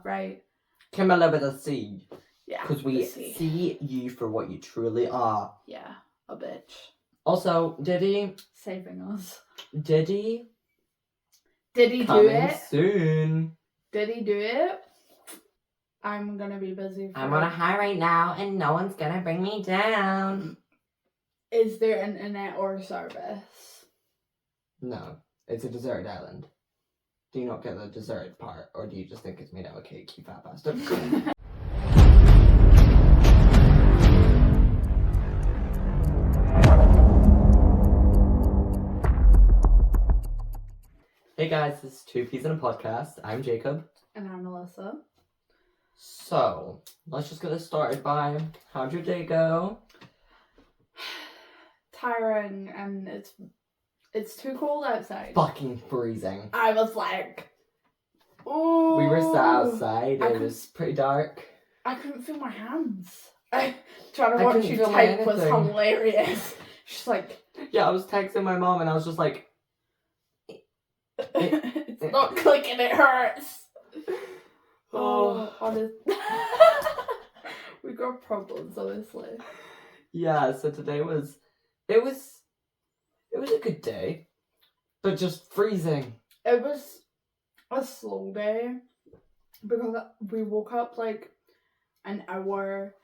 Right. Camilla with a C. Yeah. Because we see you for what you truly are. Yeah, a bitch. Also, did he? Saving us. Did he? Did he do Coming it? soon. Did he do it? I'm gonna be busy. I'm on a high right now and no one's gonna bring me down. Is there internet or service? No, it's a deserted island. Do you not get the deserted part, or do you just think it's made out of cake, you fat bastard? Hey guys, this is Two Peas in a Podcast. I'm Jacob. And I'm Melissa. So, let's just get this started by, how'd your day go? Tiring, and it's too cold outside. Fucking freezing. I was like, ooh. We were sat outside, it was pretty dark. I couldn't feel my hands. Trying to watch you type was hilarious. She's like... Yeah, I was texting my mom and I was just like... It's not clicking, it hurts. Oh, honest. We got problems, honestly. Yeah, so today was... It was a good day, but just freezing. It was a slow day because we woke up like an hour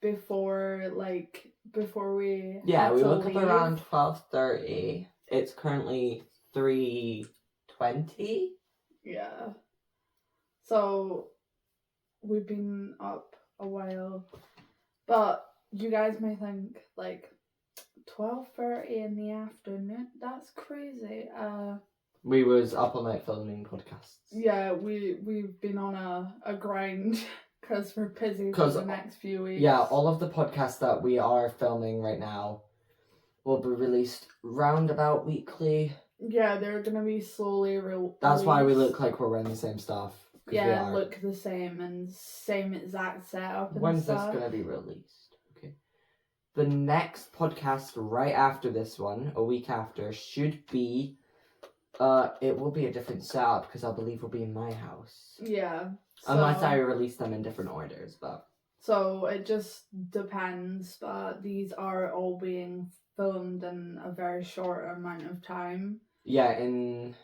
before we... Yeah, we woke leave. up around 12:30. It's currently 3:20. Yeah. So we've been up a while. But you guys may think like 12:30 in the afternoon, that's crazy. We was up all night filming podcasts. Yeah, we've been on a grind because we're busy for the next few weeks. Yeah, all of the podcasts that we are filming right now will be released roundabout weekly. Yeah, they're gonna be slowly released. That's why we look like we're wearing the same stuff. Yeah, look the same and same exact setup and When's stuff. this gonna be released? Okay. The next podcast right after this one, a week after, should be it will be a different setup because I believe we'll be in my house. Yeah. Unless I release them in different orders, but... So it just depends, but these are all being filmed in a very short amount of time. Yeah, in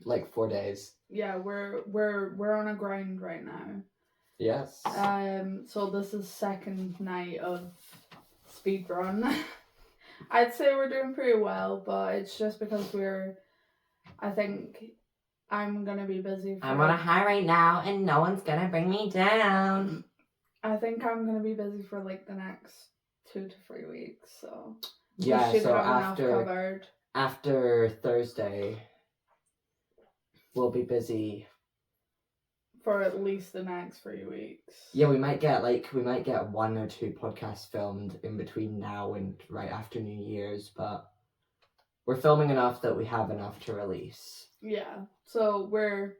like 4 days. Yeah, we're on a grind right now. Yes. So this is second night of speedrun. I'd say we're doing pretty well, but it's just because I think I'm gonna be busy. I'm on a high right now and no one's gonna bring me down. I think I'm gonna be busy for like the next 2 to 3 weeks, so yeah. We should so have enough covered. After Thursday, we'll be busy for at least the next 3 weeks. Yeah, we might get 1 or 2 podcasts filmed in between now and right after New Year's, but we're filming enough that we have enough to release. Yeah, so we're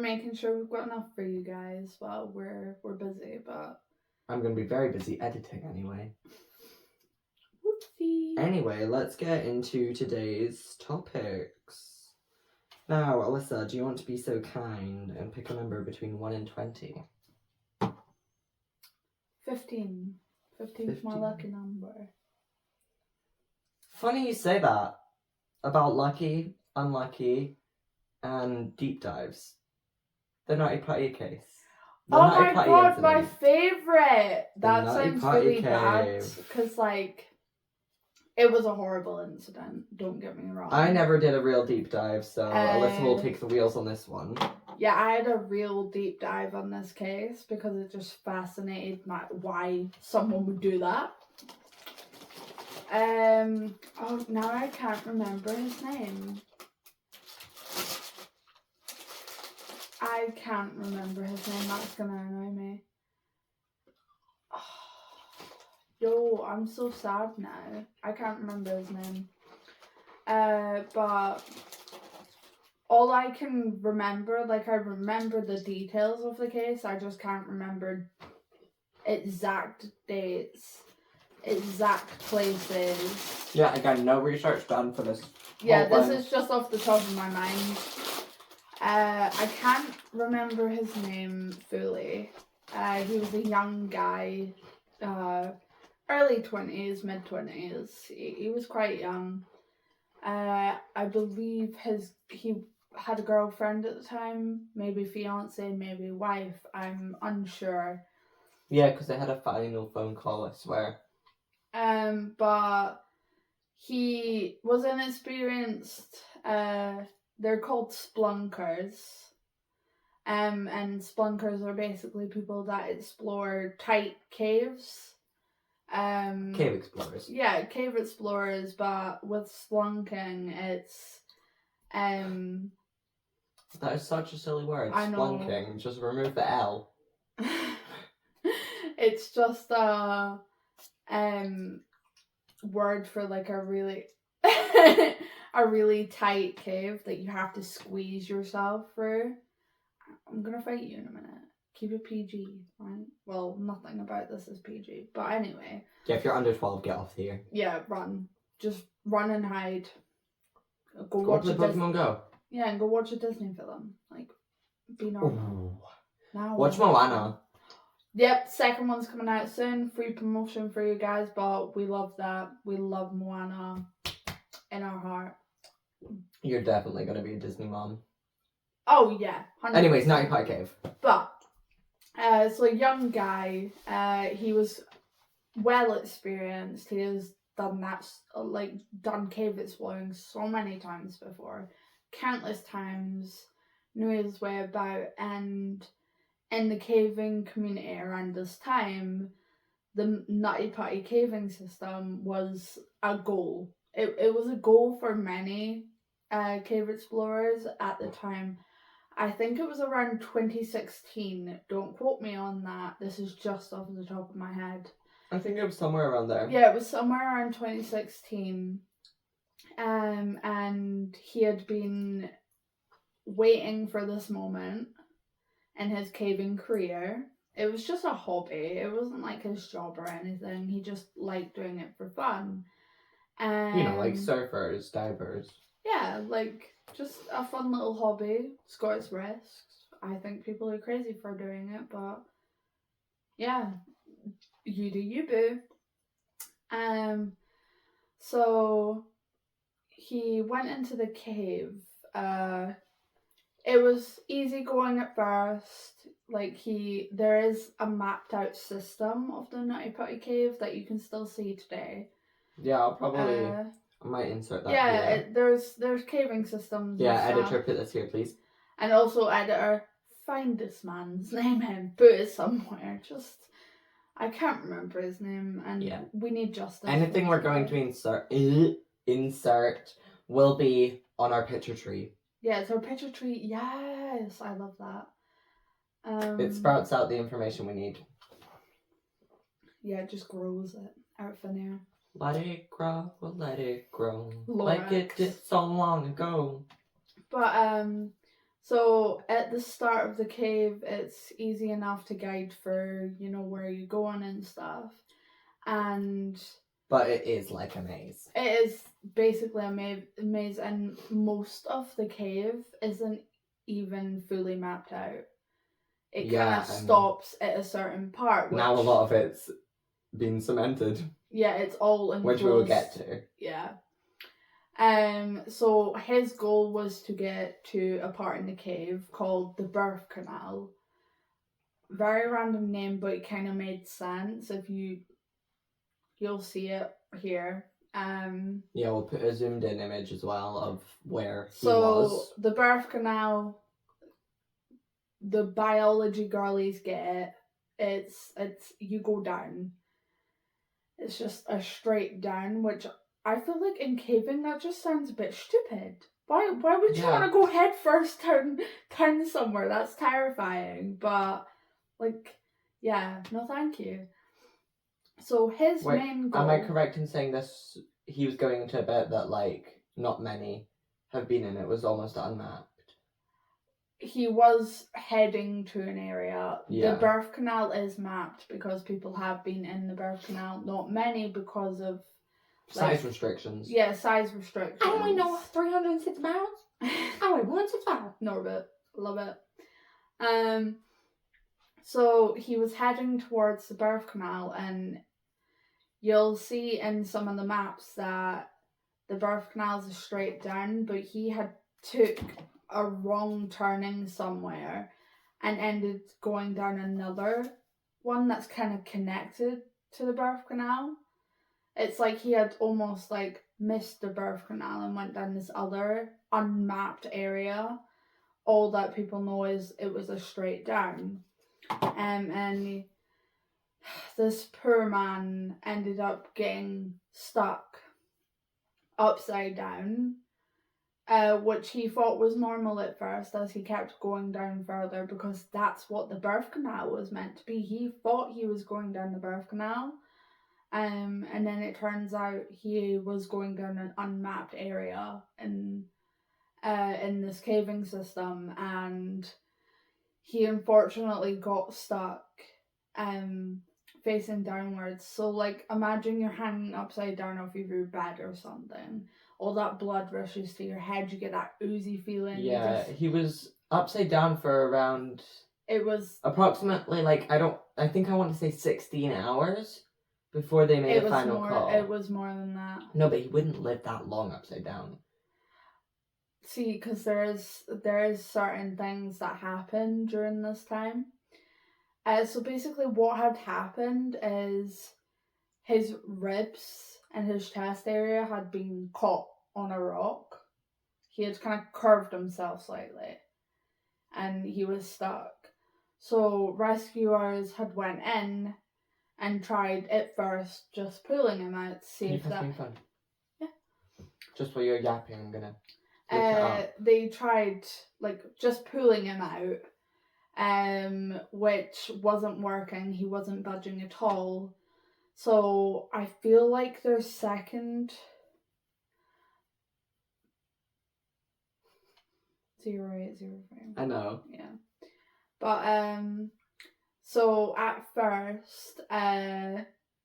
making sure we've got enough for you guys while we're busy, but I'm gonna be very busy editing anyway. Whoopsie. Anyway, let's get into today's topics. Now, Alyssa, do you want to be so kind and pick a number between 1 and 20? 15. 15 is my lucky number. Funny you say that about lucky, unlucky, and deep dives. The Naughty Potty case. Oh my god, my favourite! That sounds really bad, because, it was a horrible incident, don't get me wrong. I never did a real deep dive, so Alyssa will take the wheels on this one. Yeah, I had a real deep dive on this case, because it just fascinated why someone would do that. Oh, now I can't remember his name. I can't remember his name, that's gonna annoy me. Yo, I'm so sad now. I can't remember his name. But all I can remember, I remember the details of the case, I just can't remember exact dates, exact places. Yeah, again, no research done for this. Yeah, this is just off the top of my mind. I can't remember his name fully. He was a young guy, early 20s, mid 20s. He was quite young. I believe he had a girlfriend at the time, maybe fiance, maybe wife. I'm unsure. Yeah, because they had a final phone call, I swear. But he was inexperienced. They're called splunkers. And splunkers are basically people that explore tight caves. Cave explorers. Yeah, cave explorers, but with splunking, it's That is such a silly word. I know. Splunking. Just remove the L. It's just a word for like a really a really tight cave that you have to squeeze yourself through. I'm gonna fight you in a minute. Keep it PG, right? Well, nothing about this is PG, but anyway. Yeah, if you're under 12, get off here. Yeah, run. Just run and hide. Go watch play Pokemon Go. Yeah, and go watch a Disney film. Like, be normal. Now watch Moana. Yep, second one's coming out soon. Free promotion for you guys, but we love that. We love Moana in our heart. You're definitely going to be a Disney mom. Oh, yeah. 100%. Anyways, Night Pie Cave. But, so a young guy, he was well experienced. He has done that, done cave exploring so many times before. Countless times. Knew his way about, and in the caving community around this time, the Nutty Putty caving system was a goal. It was a goal for many cave explorers at the time. I think it was around 2016. Don't quote me on that. This is just off the top of my head. I think it was somewhere around there. Yeah, it was somewhere around 2016. And he had been waiting for this moment in his caving career. It was just a hobby. It wasn't like his job or anything. He just liked doing it for fun. Like surfers, divers. Yeah, like just a fun little hobby. It's got its risks. I think people are crazy for doing it, but yeah, you do you, boo. So he went into the cave. It was easy going at first. There is a mapped out system of the Nutty Putty Cave that you can still see today. Yeah, I'll probably. I might insert that. Yeah, there's caving systems. Yeah, editor, put this here, please. And also, editor, find this man's name and put it somewhere. I can't remember his name, and we need justice. Anything we're going to insert will be on our picture tree. Yeah, it's our picture tree. Yes, I love that. It sprouts out the information we need. Yeah, it just grows it out from there. Let it grow, let it grow. Lorax. Like it did so long ago. But, so at the start of the cave, it's easy enough to guide for, where you're going and stuff. But it is like a maze. It is basically a maze, and most of the cave isn't even fully mapped out. It kind of stops at a certain part. Now a lot of it's been cemented. Yeah, it's all enclosed. Which we will get to. Yeah. So his goal was to get to a part in the cave called the Birth Canal. Very random name, but it kind of made sense if you'll see it here. Yeah, we'll put a zoomed in image as well of where he was. So the Birth Canal, the biology girlies get it. It's you go down. It's just a straight down, which I feel like in caving that just sounds a bit stupid. Why would you want to go head first down somewhere? That's terrifying. But no thank you. So his main goal... Am I correct in saying this? He was going into a bit that not many have been in. It was almost unmapped. He was heading to an area. Yeah. The Birth Canal is mapped because people have been in the Birth Canal. Not many because of size restrictions. Yeah, size restrictions. I only know 306 miles. I want to fly. Norbit, love it. So he was heading towards the birth canal, and you'll see in some of the maps that the birth canal's straight down, but he had took a wrong turning somewhere and ended going down another one that's kind of connected to the birth canal. It's like he had almost like missed the birth canal and went down this other unmapped area. All that people know is it was a straight down. And this poor man ended up getting stuck upside down, which he thought was normal at first as he kept going down further, because that's what the birth canal was meant to be. He thought he was going down the birth canal, and then it turns out he was going down an unmapped area in this caving system, and he unfortunately got stuck facing downwards. So like, imagine you're hanging upside down off of your bed or something. All that blood rushes to your head. You get that oozy feeling. Yeah, he was upside down for around... It was... approximately, like, I think I want to say 16 hours before they made a final call. It was more than that. No, but he wouldn't live that long upside down. See, because there is certain things that happen during this time. So basically what had happened is his ribs and his chest area had been caught on a rock. He had kind of curved himself slightly, and he was stuck. So rescuers had went in and tried at first just pulling him out to see if that... Fun? Yeah. Just while you're yapping, I'm gonna... they tried like just pulling him out, which wasn't working. He wasn't budging at all. So I feel like their second 0805. I know. Yeah. But so at first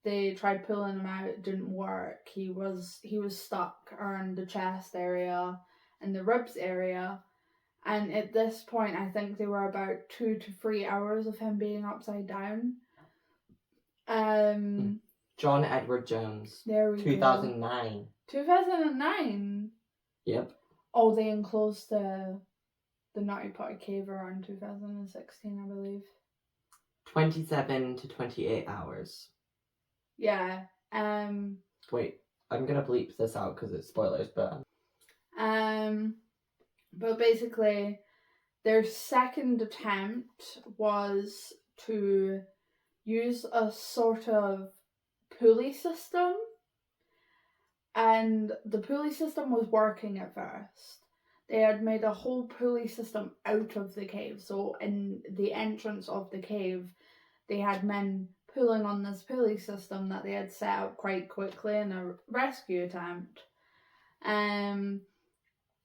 they tried pulling him out, it didn't work. He was stuck around the chest area and the ribs area, and at this point I think they were about 2 to 3 hours of him being upside down. John Edward Jones. There we 2009. go. 2009? Yep. Oh, they enclosed the Nutty Potty Cave around 2016, I believe. 27 to 28 hours. Yeah. Wait, I'm gonna bleep this out because it's spoilers, but... But basically, their second attempt was to use a sort of pulley system, and the pulley system was working at first. They had made a whole pulley system out of the cave, so in the entrance of the cave they had men pulling on this pulley system that they had set up quite quickly in a rescue attempt.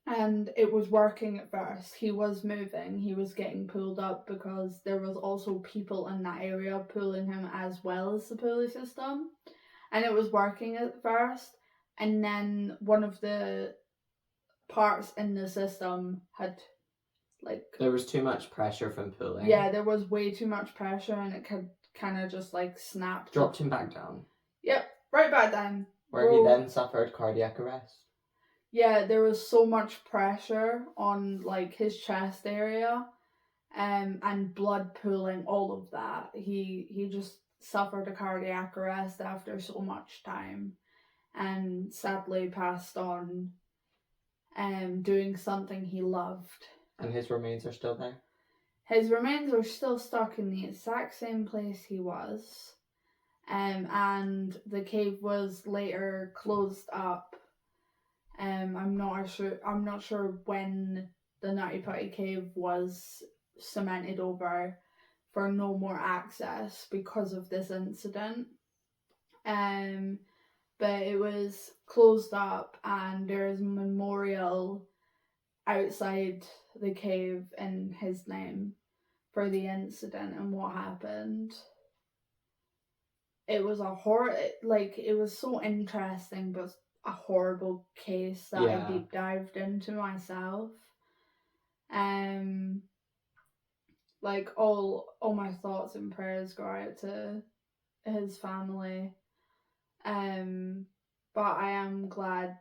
And it was working at first. He was moving, he was getting pulled up because there was also people in that area pulling him as well as the pulley system. And it was working at first, and then one of the parts in the system had like... there was too much pressure from pulling. Yeah, there was way too much pressure, and it could kind of just like snapped. Dropped him back down. Yep, right back down. Where he then suffered cardiac arrest. Yeah, there was so much pressure on like his chest area, and blood pooling, all of that. He just suffered a cardiac arrest after so much time, and sadly passed on, doing something he loved. And his remains are still there? His remains are still stuck in the exact same place he was, and the cave was later closed up. I'm not sure when the Nutty Potty Cave was cemented over for no more access because of this incident. But it was closed up, and there's a memorial outside the cave in his name for the incident and what happened. It was it was so interesting, but a horrible case that Yeah. I deep dived into myself. Like all my thoughts and prayers go out to his family. But I am glad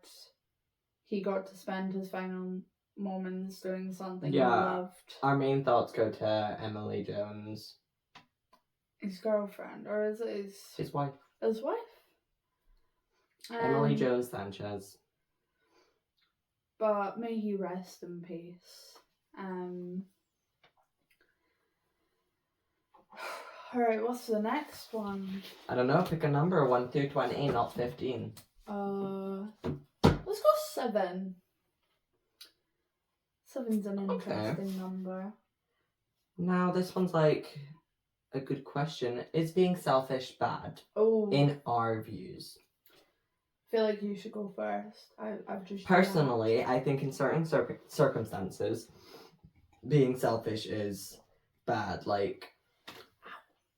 he got to spend his final moments doing something he loved. Our main thoughts go to Emily Jones. His girlfriend, or is it His wife. His wife? Emily Jones Sanchez. But may he rest in peace. Alright, what's the next one? I don't know, pick a number, 1 through 20, not 15. Let's go 7. 7's an interesting number. Now, this one's like a good question. Is being selfish bad? Oh. In our views. I feel like you should go first. I've just... Personally, I think in certain circumstances, being selfish is bad. Like,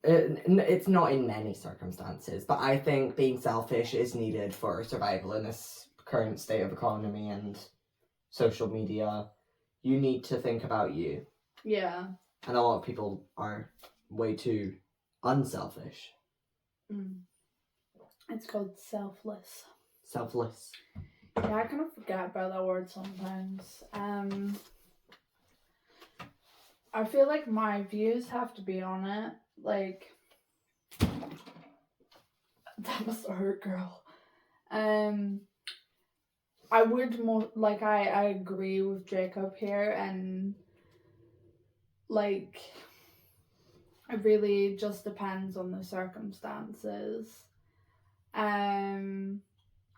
it's not in many circumstances, but I think being selfish is needed for survival in this current state of economy and social media. You need to think about you. Yeah. And a lot of people are way too unselfish. It's called selfless. Selfless. Yeah, I kind of forget about that word sometimes. I feel like my views have to be on it. Like, that must hurt, girl. I would I agree with Jacob here, and like, it really just depends on the circumstances.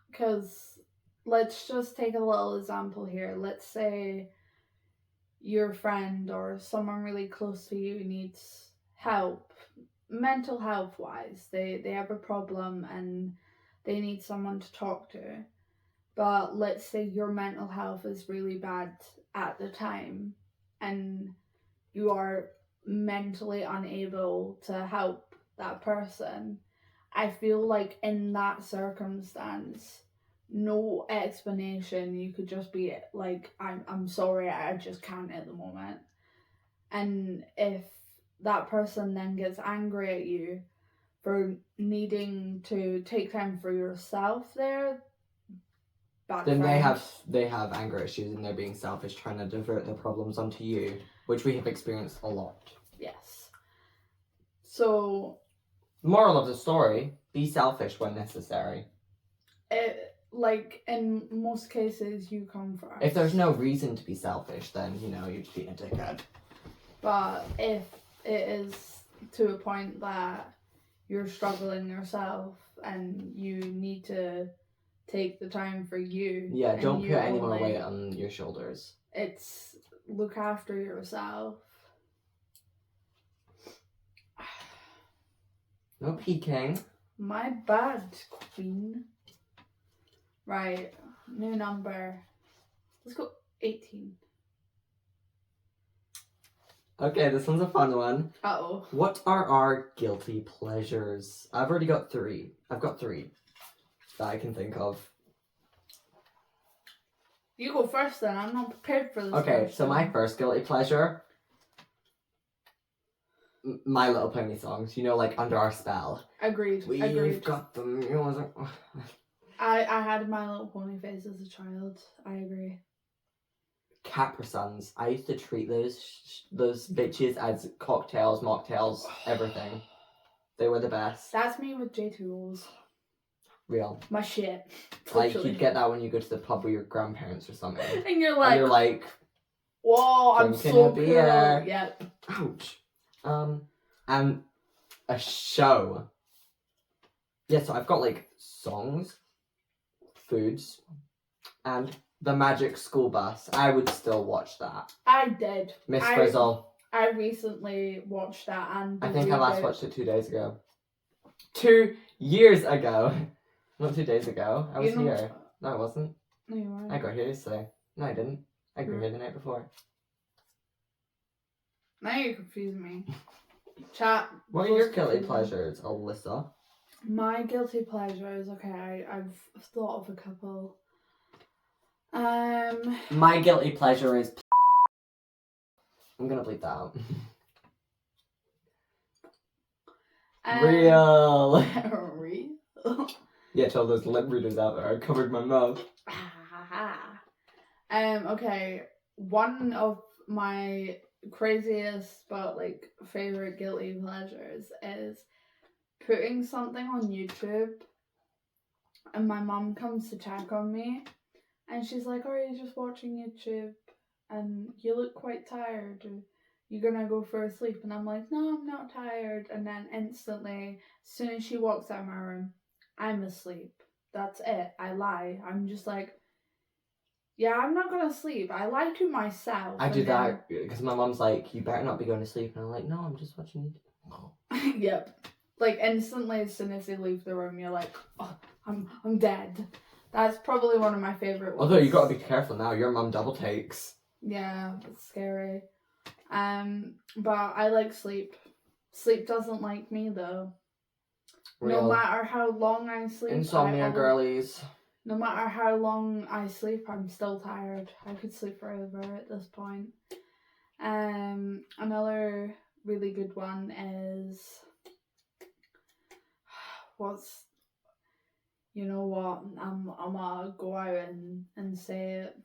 Because let's just take a little example here. Let's say your friend or someone really close to you needs help, mental health wise. They have a problem and they need someone to talk to. But let's say your mental health is really bad at the time and you are mentally unable to help that person. I feel like in that circumstance, no explanation, you could just be like, I'm sorry, I just can't at the moment. And if that person then gets angry at you for needing to take time for yourself there, then they have anger issues and they're being selfish, trying to divert their problems onto you, which we have experienced a lot. Yes. So, moral of the story, be selfish when necessary. Like, in most cases, you come first. If there's no reason to be selfish, then, you're just being a dickhead. But if it is to a point that you're struggling yourself and you need to take the time for you. Yeah, don't put any more weight on your shoulders. It's look after yourself. No peeking. My bad, queen. Right, new number. Let's go 18. Okay, this one's a fun one. Uh-oh. What are our guilty pleasures? I've already got 3. I've got 3 that I can think of. You go first then, I'm not prepared for this. Okay, so my first guilty pleasure, My Little Pony songs, like Under Our Spell. Agreed. We've got the music. I had My Little Pony phase as a child. I agree. Capri Suns. I used to treat those bitches as cocktails, mocktails, everything. They were the best. That's me with J2 rolls. Real. My shit. Like, you'd get that when you go to the pub with your grandparents or something. And you're like, whoa, I'm so cool. Yep. Ouch. And a show. Yeah, so I've got songs, foods, and The Magic School Bus. I would still watch that. I did. Miss Frizzle. I recently watched that and I think I last watched it 2 days ago. 2 years ago. Not 2 days ago. I was here. No, I wasn't. No, you weren't. I got here yesterday. No, I didn't. I got here the night before. Now you're confusing me. Chat. What are your guilty pleasures, Alyssa? My guilty pleasures. Okay, I've thought of a couple. My guilty pleasure is. I'm gonna bleep that out. Real. Real. Yeah, tell those lip readers out there. I covered my mouth. Okay. One of my craziest but like favorite guilty pleasures is putting something on YouTube, and my mom comes to check on me, and she's like, "Oh, are you just watching YouTube? And you look quite tired. You gonna go for a sleep?" And I'm like, "No, I'm not tired." And then instantly, as soon as she walks out of my room, I'm asleep. That's it. I lie. I'm just like, yeah, I'm not gonna sleep. I lie to myself. I do that because my mom's like, "You better not be going to sleep," and I'm like, "No, I'm just watching YouTube." Yep. Like instantly, as soon as they leave the room, you're like, "Oh, I'm dead." That's probably one of my favorite ones. Although you gotta be careful now. Your mom double takes. Yeah, it's scary. But I like sleep. Sleep doesn't like me though. Real. No matter how long I sleep. Insomnia girlies. No matter how long I sleep, I'm still tired. I could sleep forever at this point. Another really good one is you know what? I'm gonna go out and say it.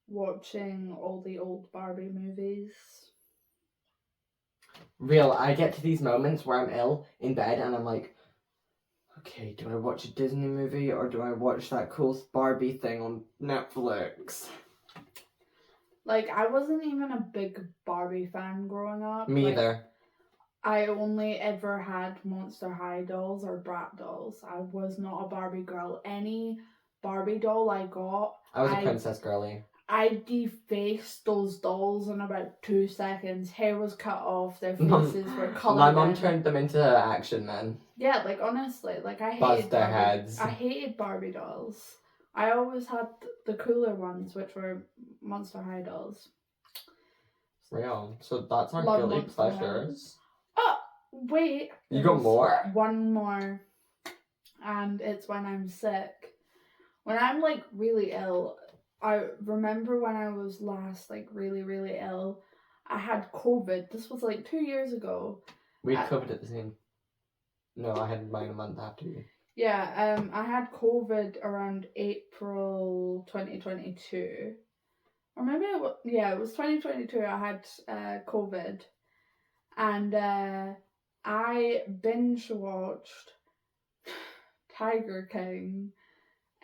Watching all the old Barbie movies. Real, I get to these moments where I'm ill in bed and I'm like, okay, do I watch a Disney movie or do I watch that cool Barbie thing on Netflix? Like, I wasn't even a big Barbie fan growing up. Me either. I only ever had Monster High dolls or Brat dolls. I was not a Barbie girl. Any Barbie doll I got, I was a princess girly. I defaced those dolls in about 2 seconds. Hair was cut off, their faces were coloured. My mom turned them into action men. Yeah, like honestly, like I hated Buzzed their heads. I hated Barbie dolls. I always had the cooler ones, which were Monster High dolls. Real. So that's our Love guilty Monster pleasures. Oh, wait. You got more? One more. And it's when I'm sick. When I'm like really ill, I remember when I was last like really, really ill, I had COVID. This was like 2 years ago. We had COVID at the same. No, I had mine a month after you. Yeah, I had COVID around April 2022. Or maybe it was 2022. I had COVID. And I binge watched Tiger King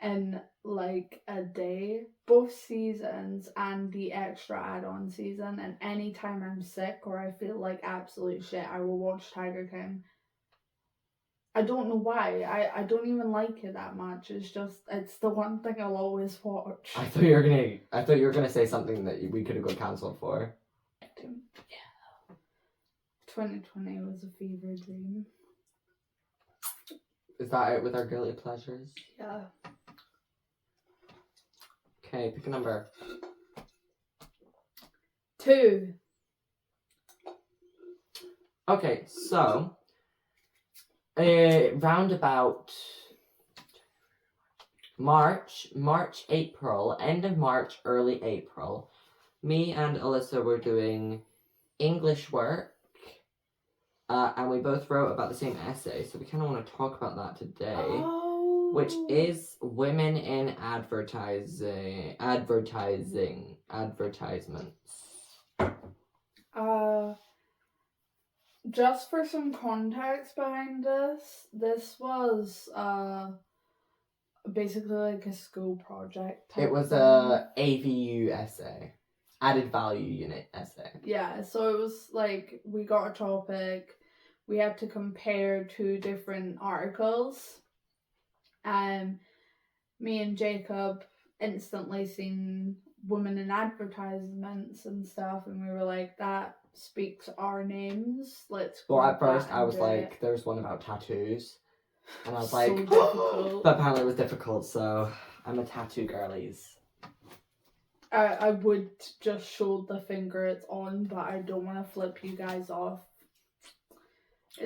in like a day, both seasons and the extra add-on season. And anytime I'm sick or I feel like absolute shit, I will watch Tiger King. I don't know why. I don't even like it that much. It's the one thing I'll always watch. I thought you were gonna say something that we could have got cancelled for. Yeah. 2020 was a fever dream. Is that it with our guilty pleasures? Yeah. Okay, pick a number. 2. Okay, so round about March, April, end of March, early April, me and Alyssa were doing English work, and we both wrote about the same essay, so we kind of want to talk about that today, which is women in advertisements. Just for some context behind this was basically like a school project. It was a AVU essay, added value unit essay. Yeah, so it was like we got a topic, we had to compare 2 different articles. Me and Jacob instantly seen women in advertisements and stuff, and we were like, that speaks our names. Let's go. Well, at first I was like, there's one about tattoos. And I was like, difficult. But apparently it was difficult, so I'm a tattoo girlies. I would just show the finger it's on, but I don't want to flip you guys off.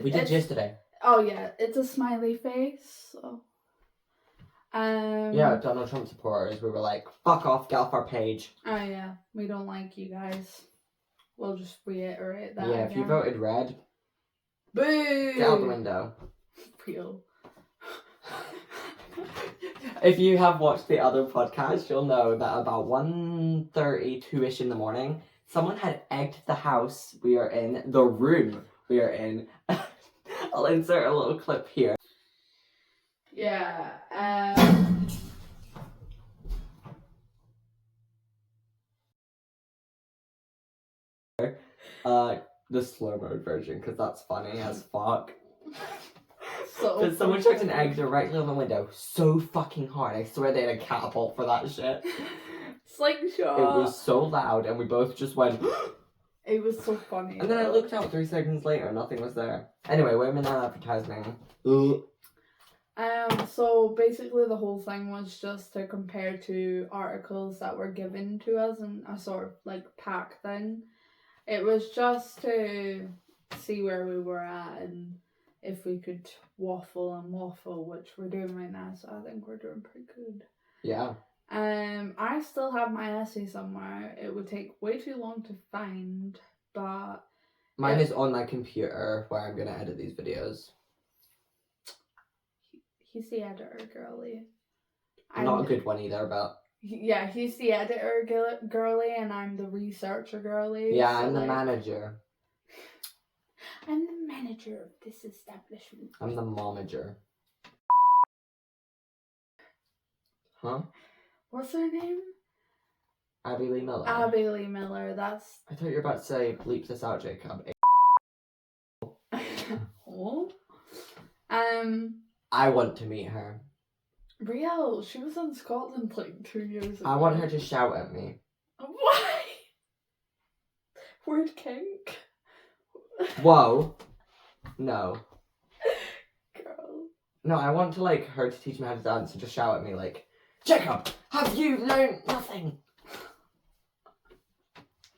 We did yesterday. Oh yeah, it's a smiley face. So. Yeah, Donald Trump supporters. We were like, fuck off, get off our page. Oh yeah, we don't like you guys. We'll just reiterate that. Yeah, if you voted red, boo! get out the window. Real. If you have watched the other podcast, you'll know that about 1:32ish in the morning, someone had egged the house we are in, the room we are in. I'll insert a little clip here. Yeah. The slow mode version, because that's funny as fuck. So Because someone chucked an egg directly on the window so fucking hard. I swear they had a catapult for that shit. Slingshot. It was so loud, and we both just went. It was so funny. And then I looked out 3 seconds later, nothing was there. Anyway, women in advertising. So basically the whole thing was just to compare two articles that were given to us in a sort of like pack thing. It was just to see where we were at and if we could waffle, which we're doing right now, so I think we're doing pretty good. Yeah. I still have my essay somewhere. It would take way too long to find, but Mine is on my computer where I'm gonna edit these videos. he's the editor, girly. Not a good one either, but yeah, he's the editor, girly, and I'm the researcher, girly. yeah, so I'm the manager. I'm the manager of this establishment. I'm the momager. Huh? What's her name? Abby Lee Miller. Abby Lee Miller. That's. I thought you were about to say bleep this out, Jacob. Oh. I want to meet her. Real. She was in Scotland like 2 years ago. I want her to shout at me. Why? Word kink. Whoa. No. Girl. No, I want to like her to teach me how to dance and just shout at me like, Jacob, have you learned nothing?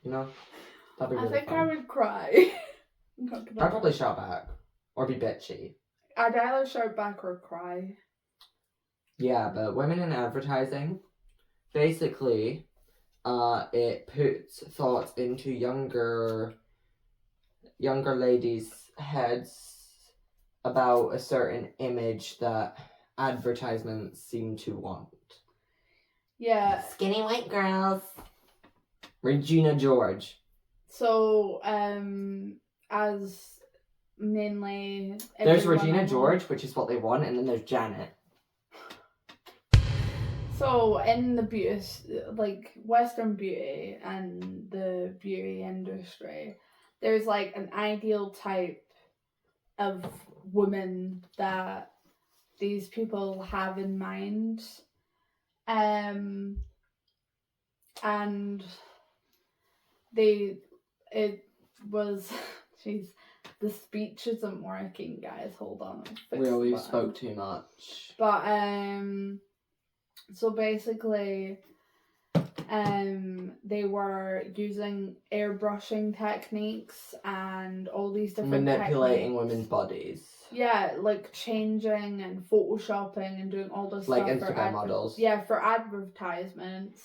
You know? That'd be really I think fun. I would cry. I'd probably shout back. Or be bitchy. I'd either shout back or cry. Yeah, but women in advertising, basically, it puts thoughts into younger ladies' heads about a certain image that advertisements seem to want. Yeah. Skinny white girls. Regina George. So, as mainly... There's Regina George, which is what they want, and then there's Janet. So, in the beauty, like, Western beauty and the beauty industry, there's, like, an ideal type of woman that these people have in mind. And jeez, the speech isn't working, guys. Hold on. We spoke too much. But, so basically, they were using airbrushing techniques and all these different manipulating techniques. women's bodies. Yeah, like changing and photoshopping and doing all this like stuff. Instagram models. Yeah, for advertisements.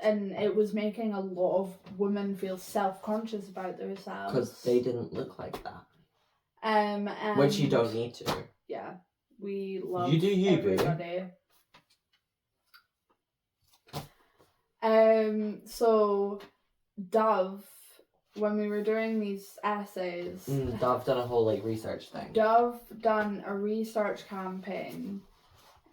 And it was making a lot of women feel self-conscious about themselves. Because they didn't look like that. And which you don't need to. Yeah, we love you do you, everybody. So Dove, when we were doing these essays, Dove done a whole like research thing. Dove done a research campaign,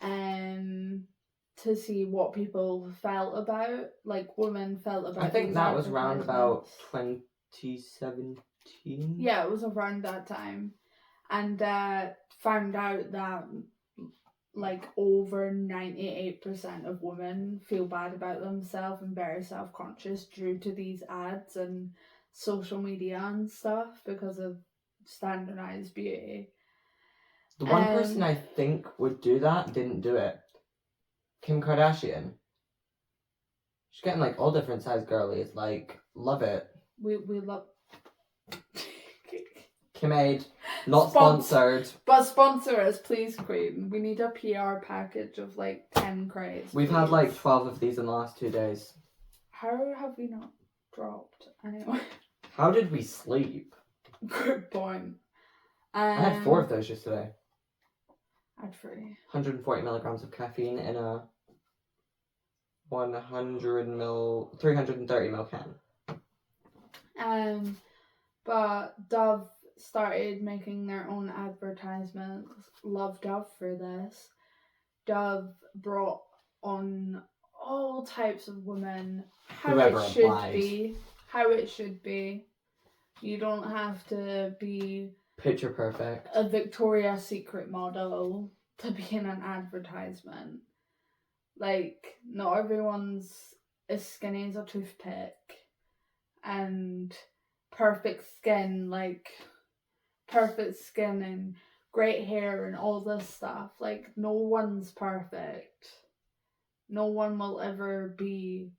to see what people felt about, like women felt about. I think that was around about 2017. Yeah, it was around that time, and found out that like over 98% of women feel bad about themselves and very self-conscious due to these ads and social media and stuff because of standardized beauty. The one person I think would do that didn't do it. Kim Kardashian. She's getting like all different size girlies. Like, love it. We love Kim Aid, not Spons- sponsored. But sponsor us, please, Queen. We need a PR package of like 10 crates. We've had like 12 of these in the last 2 days. How have we not dropped? Anyway. How did we sleep? Good point. I had 4 of those yesterday. I had 3. 140 milligrams of caffeine in a 330 ml can. But Dove started making their own advertisements. Love Dove for this. Dove brought on all types of women. How it should be. You don't have to be picture perfect. A Victoria's Secret model to be in an advertisement. Like, not everyone's as skinny as a toothpick. And perfect skin and great hair and all this stuff. Like, no one's perfect. No one will ever be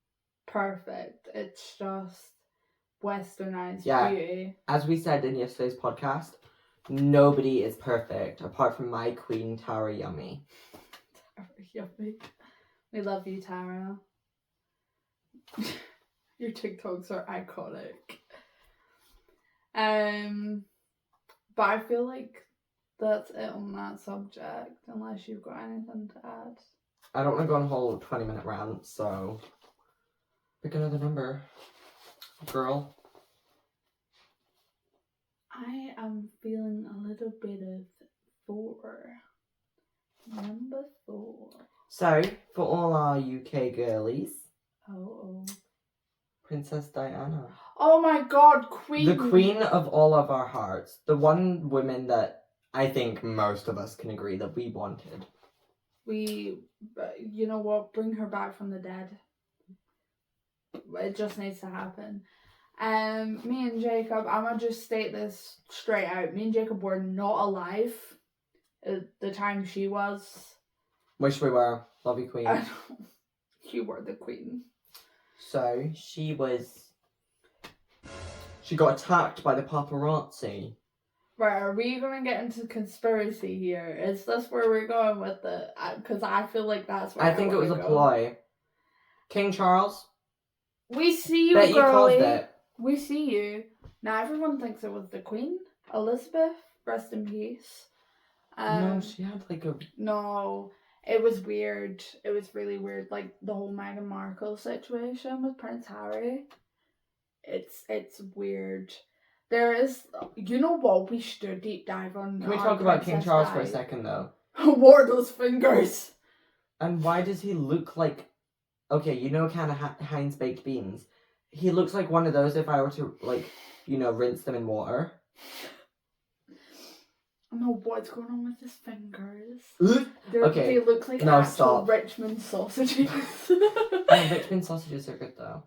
perfect. It's just westernized beauty. As we said in yesterday's podcast, nobody is perfect apart from my queen, Tara Yummy. Tara Yummy. We love you, Tara. Your TikToks are iconic. But I feel like that's it on that subject, unless you've got anything to add. I don't want to go on a whole 20-minute rant, so pick another number, girl. I am feeling a little bit of 4. Number 4. So, for all our UK girlies, Oh. Princess Diana. Oh my god, Queen! The queen of all of our hearts. The one woman that I think most of us can agree that we wanted. You know what? Bring her back from the dead. It just needs to happen. Me and Jacob, I'm gonna just state this straight out. Me and Jacob were not alive at the time she was. Wish we were. Love you, queen. I know. You were the queen. So, she got attacked by the paparazzi. Right, are we going to get into conspiracy here? Is this where we're going with it? Because I feel like that's where I think it was a ploy. King Charles? We see you, Bet girlie. you caused it. We see you. Now everyone thinks it was the Queen. Elizabeth, rest in peace. No, she had like a... No, it was weird. It was really weird. Like the whole Meghan Markle situation with Prince Harry. It's weird. There is, you know what, we should do a deep dive on. Can we talk about King Charles for a second though? Woudlve's fingers. And why does he look like, okay, you know kind of Heinz baked beans. He looks like one of those if I were to like, rinse them in water. I don't know what's going on with his fingers. Okay. They look like actual Richmond sausages. Richmond sausages are good though.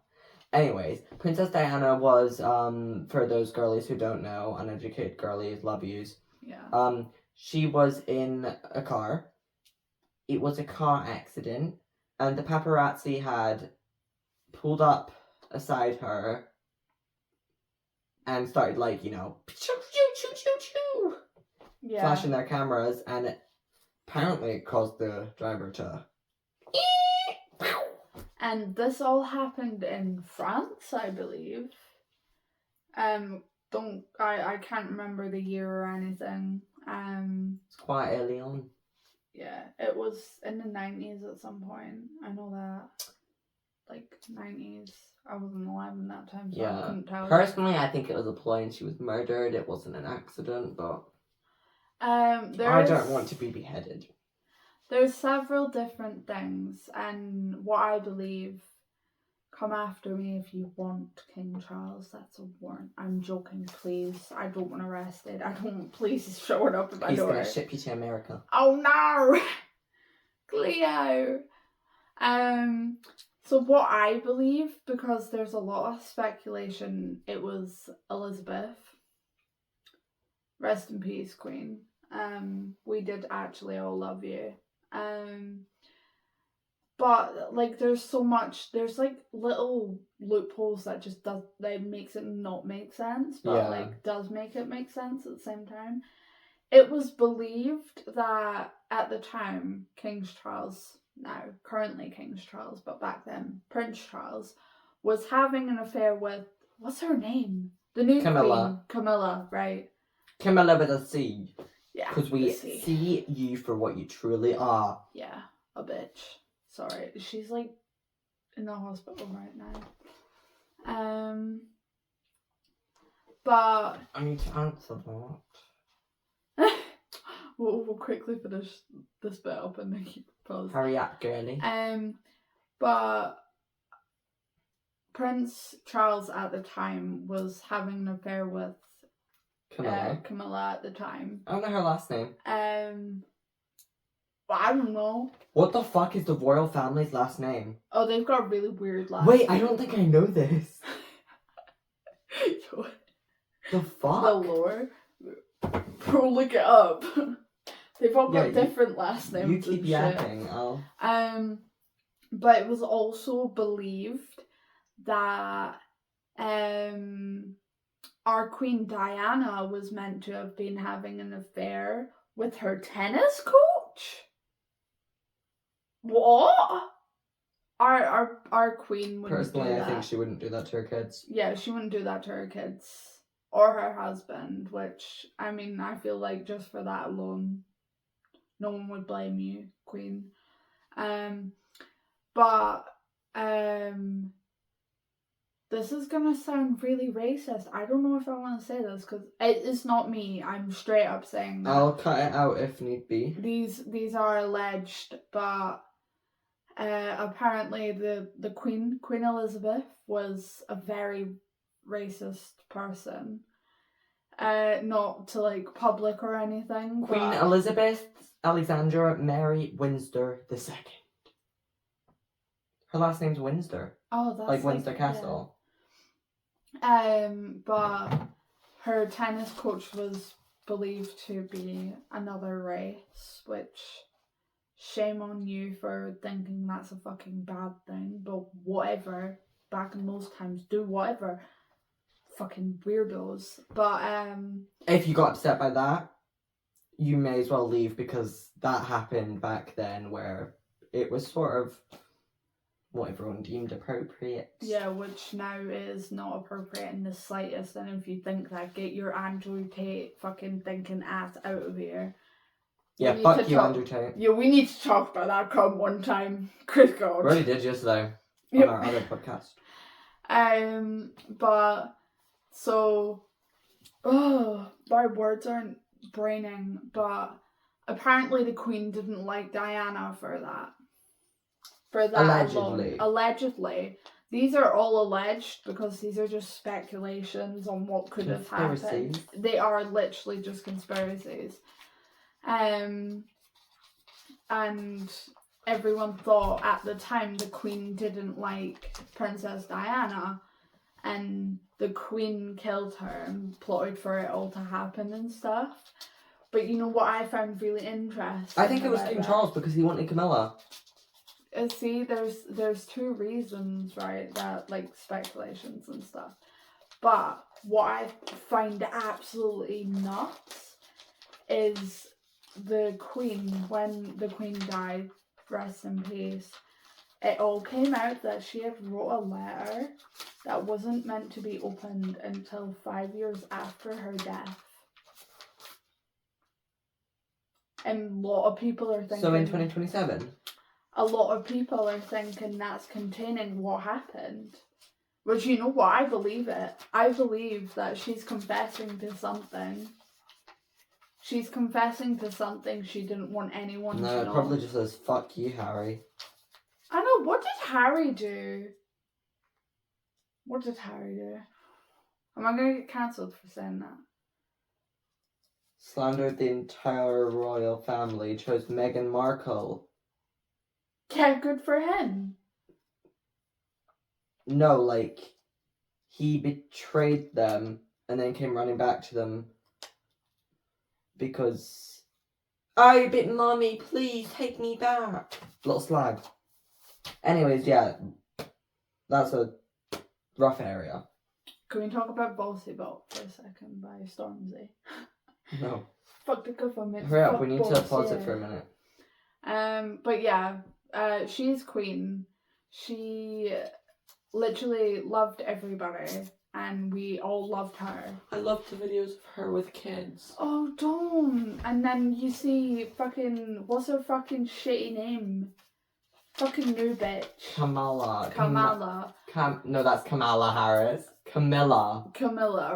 Anyways, Princess Diana was, for those girlies who don't know, uneducated girlies, love yous. Yeah. She was in a car. It was a car accident, and the paparazzi had pulled up aside her and started flashing their cameras, and apparently it caused the driver to... And this all happened in France, I believe. I can't remember the year or anything. It's quite early on. Yeah, it was in the 90s at some point. I know that. Like 90s. I wasn't alive in that time, so I couldn't tell. Personally, I think it was a ploy and she was murdered. It wasn't an accident, but I don't want to be beheaded. There's several different things, and what I believe, come after me if you want, King Charles, that's a warrant. I'm joking, please. I don't want arrested. I don't want police showing up at my door. He's going to ship you to America. Oh no! Cleo! So what I believe, because there's a lot of speculation, it was Elizabeth. Rest in peace, Queen. We did actually all love you. But like, there's so much. There's like little loopholes that just makes it not make sense, but like does make it make sense at the same time. It was believed that at the time, currently King Charles, but back then Prince Charles, was having an affair with, what's her name? The new Camilla. queen, Camilla, right? Camilla with a C. Yeah. Because we see you for what you truly are. Yeah, a bitch. Sorry, she's like in the hospital right now. But I need to answer that. we'll quickly finish this bit up and then keep pause. Hurry up, girly. But Prince Charles at the time was having an affair with Camilla at the time. I don't know her last name. But I don't know. What the fuck is the royal family's last name? Oh, they've got really weird last Wait, names. I don't think I know this. The fuck? The lore. Bro, look it up. They've all got different last names. You keep yapping, I'll... But it was also believed that our Queen Diana was meant to have been having an affair with her tennis coach. What? Our queen wouldn't Personally, do that. I think she wouldn't do that to her kids. Yeah, she wouldn't do that to her kids or her husband, which, I mean, I feel like just for that alone, no one would blame you, Queen. But this is gonna sound really racist. I don't know if I want to say this because it is not me. I'm straight up saying that. I'll cut it out if need be. These are alleged, but apparently the Queen Elizabeth was a very racist person. Not to like public or anything. Queen Elizabeth Alexandra Mary Windsor II. Her last name's Windsor. Oh, that's like Windsor Castle. Yeah. But her tennis coach was believed to be another race, which shame on you for thinking that's a fucking bad thing. But whatever. Back in those times, do whatever. Fucking weirdos. But if you got upset by that, you may as well leave because that happened back then where it was sort of what everyone deemed appropriate. Yeah, which now is not appropriate in the slightest. And if you think that, get your Andrew Tate fucking thinking ass out of here. Yeah, fuck you, Andrew Tate. Yeah, we need to talk about that come one time. Good God. We already did yesterday on our other podcast. But so, my words aren't braining, but apparently the Queen didn't like Diana for that. For that Allegedly. Allegedly. These are all alleged because these are just speculations on what could have happened. They are literally just conspiracies. And everyone thought at the time the Queen didn't like Princess Diana, and the Queen killed her and plotted for it all to happen and stuff. But you know what I found really interesting? I think it was King Charles because he wanted Camilla. See, there's two reasons, right? That like speculations and stuff. But what I find absolutely nuts is the Queen, when the Queen died, rest in peace, it all came out that she had wrote a letter that wasn't meant to be opened until 5 years after her death. And a lot of people are thinking... So in 2027? A lot of people are thinking that's containing what happened. But you know what? I believe it. I believe that she's confessing to something. She's confessing to something she didn't want anyone to know. No, it probably just says, fuck you, Harry. I know. What did Harry do? What did Harry do? Am I going to get cancelled for saying that? Slandered the entire royal family, chose Meghan Markle. Yeah, good for him. No, like, he betrayed them and then came running back to them because I bit mommy, please take me back. Little slag. Anyways, yeah, that's a rough area. Can we talk about Bossy Boat for a second by Stormzy? No. Fuck the government. Hurry up, fuck we need to boss, pause yeah. it for a minute. But yeah, she's queen. She literally loved everybody, and we all loved her. I loved the videos of her with kids. Oh, don't! And then you see fucking, what's her fucking shitty name? Fucking new bitch. Kamala. Kamala. No, that's Kamala Harris. Camilla,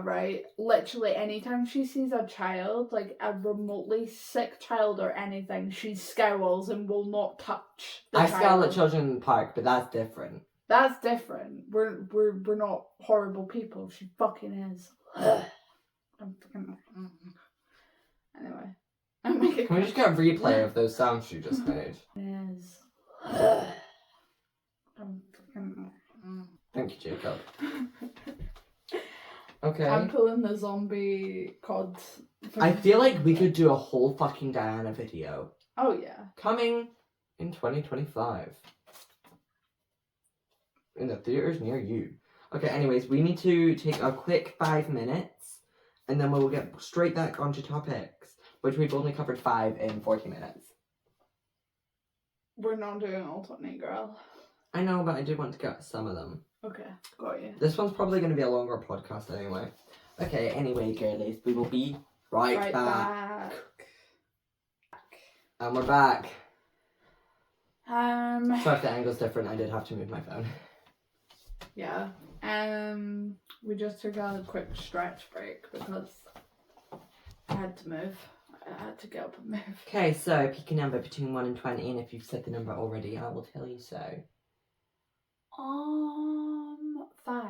right? Literally, anytime she sees a child, like a remotely sick child or anything, she scowls and will not touch the I child. scowl at children in the park, but that's different. That's different. We're not horrible people. She fucking is. I'm fucking... Anyway. Can we just get a replay of those sounds she just made? Yes. Thank you, Jacob. Okay. I'm pulling the zombie cod. I feel like we could do a whole fucking Diana video. Oh yeah. Coming in 2025. In the theaters near you. Okay, anyways, we need to take a quick 5 minutes, and then we'll get straight back onto topics, which we've only covered 5 in 40 minutes. We're not doing all 20, girl. I know, but I did want to get some of them. Okay, got you. This one's probably going to be a longer podcast anyway. Okay, anyway, girlies, we will be right back. And we're back. Sorry if the angle's different, I did have to move my phone. Yeah. We just took a quick stretch break because I had to move. I had to get up and move. Okay, so pick a number between 1 and 20, and if you've said the number already, I will tell you so. 5.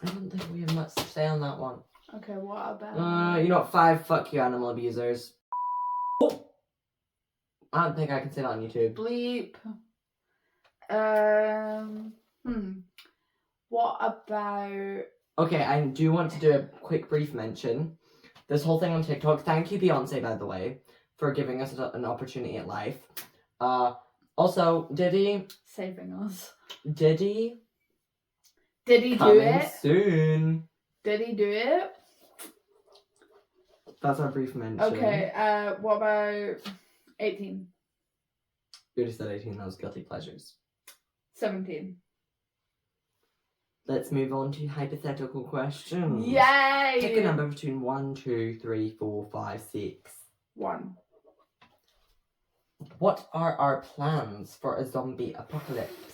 I don't think we have much to say on that one. Okay, what about... You know what, 5, fuck you animal abusers. Oh! I don't think I can say that on YouTube. Bleep. What about... Okay, I do want to do a quick brief mention. This whole thing on TikTok, thank you Beyonce, by the way, for giving us an opportunity at life. Also, Diddy... Saving us. Diddy do it? Coming soon. Did he do it? That's our brief mention. Okay, what about 18? You already said 18, that was guilty pleasures. 17. Let's move on to hypothetical questions. Yay! Pick a number between 1, 2, 3, 4, 5, 6. 1. What are our plans for a zombie apocalypse?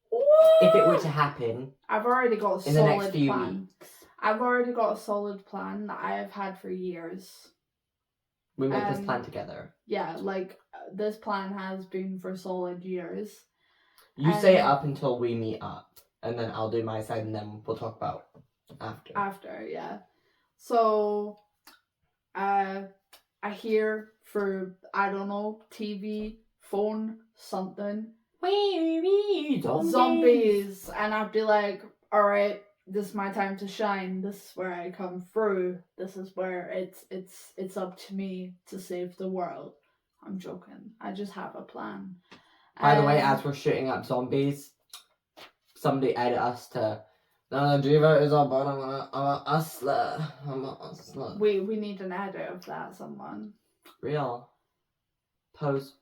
What? If it were to happen I've already got a in the solid next few plan. weeks. I've already got a solid plan that I have had for years. We make this plan together. Yeah, like this plan has been for solid years. You say it up until we meet up, and then I'll do my side, and then we'll talk about after. After, yeah. So, I hear for, I don't know, TV, phone, something. Zombies. And I'd be like, alright, this is my time to shine. This is where I come through. This is where it's up to me to save the world. I'm joking. I just have a plan. By the way, as we're shooting up zombies, somebody edit us to no, Jiva is up, but I'm a hustler. I'm a hustler. We need an edit of that, someone. Real. Pose.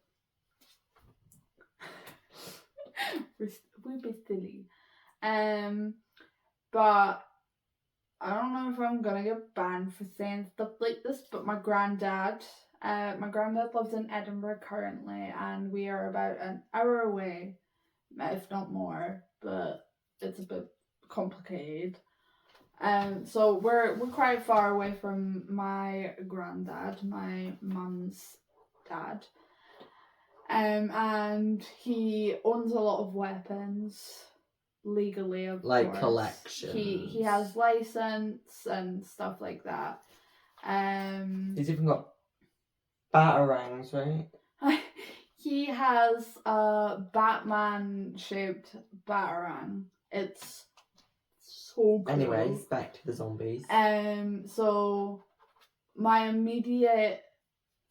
We'd be silly. But I don't know if I'm gonna get banned for saying stuff like this, but my granddad lives in Edinburgh currently, and we are about an hour away, if not more, but it's a bit complicated. So we're quite far away from my granddad, my mum's dad. And he owns a lot of weapons legally, of like course. collections. He has license and stuff like that. He's even got batarangs, right? He has a Batman shaped batarang. It's so cool. Anyways, back to the zombies. So my immediate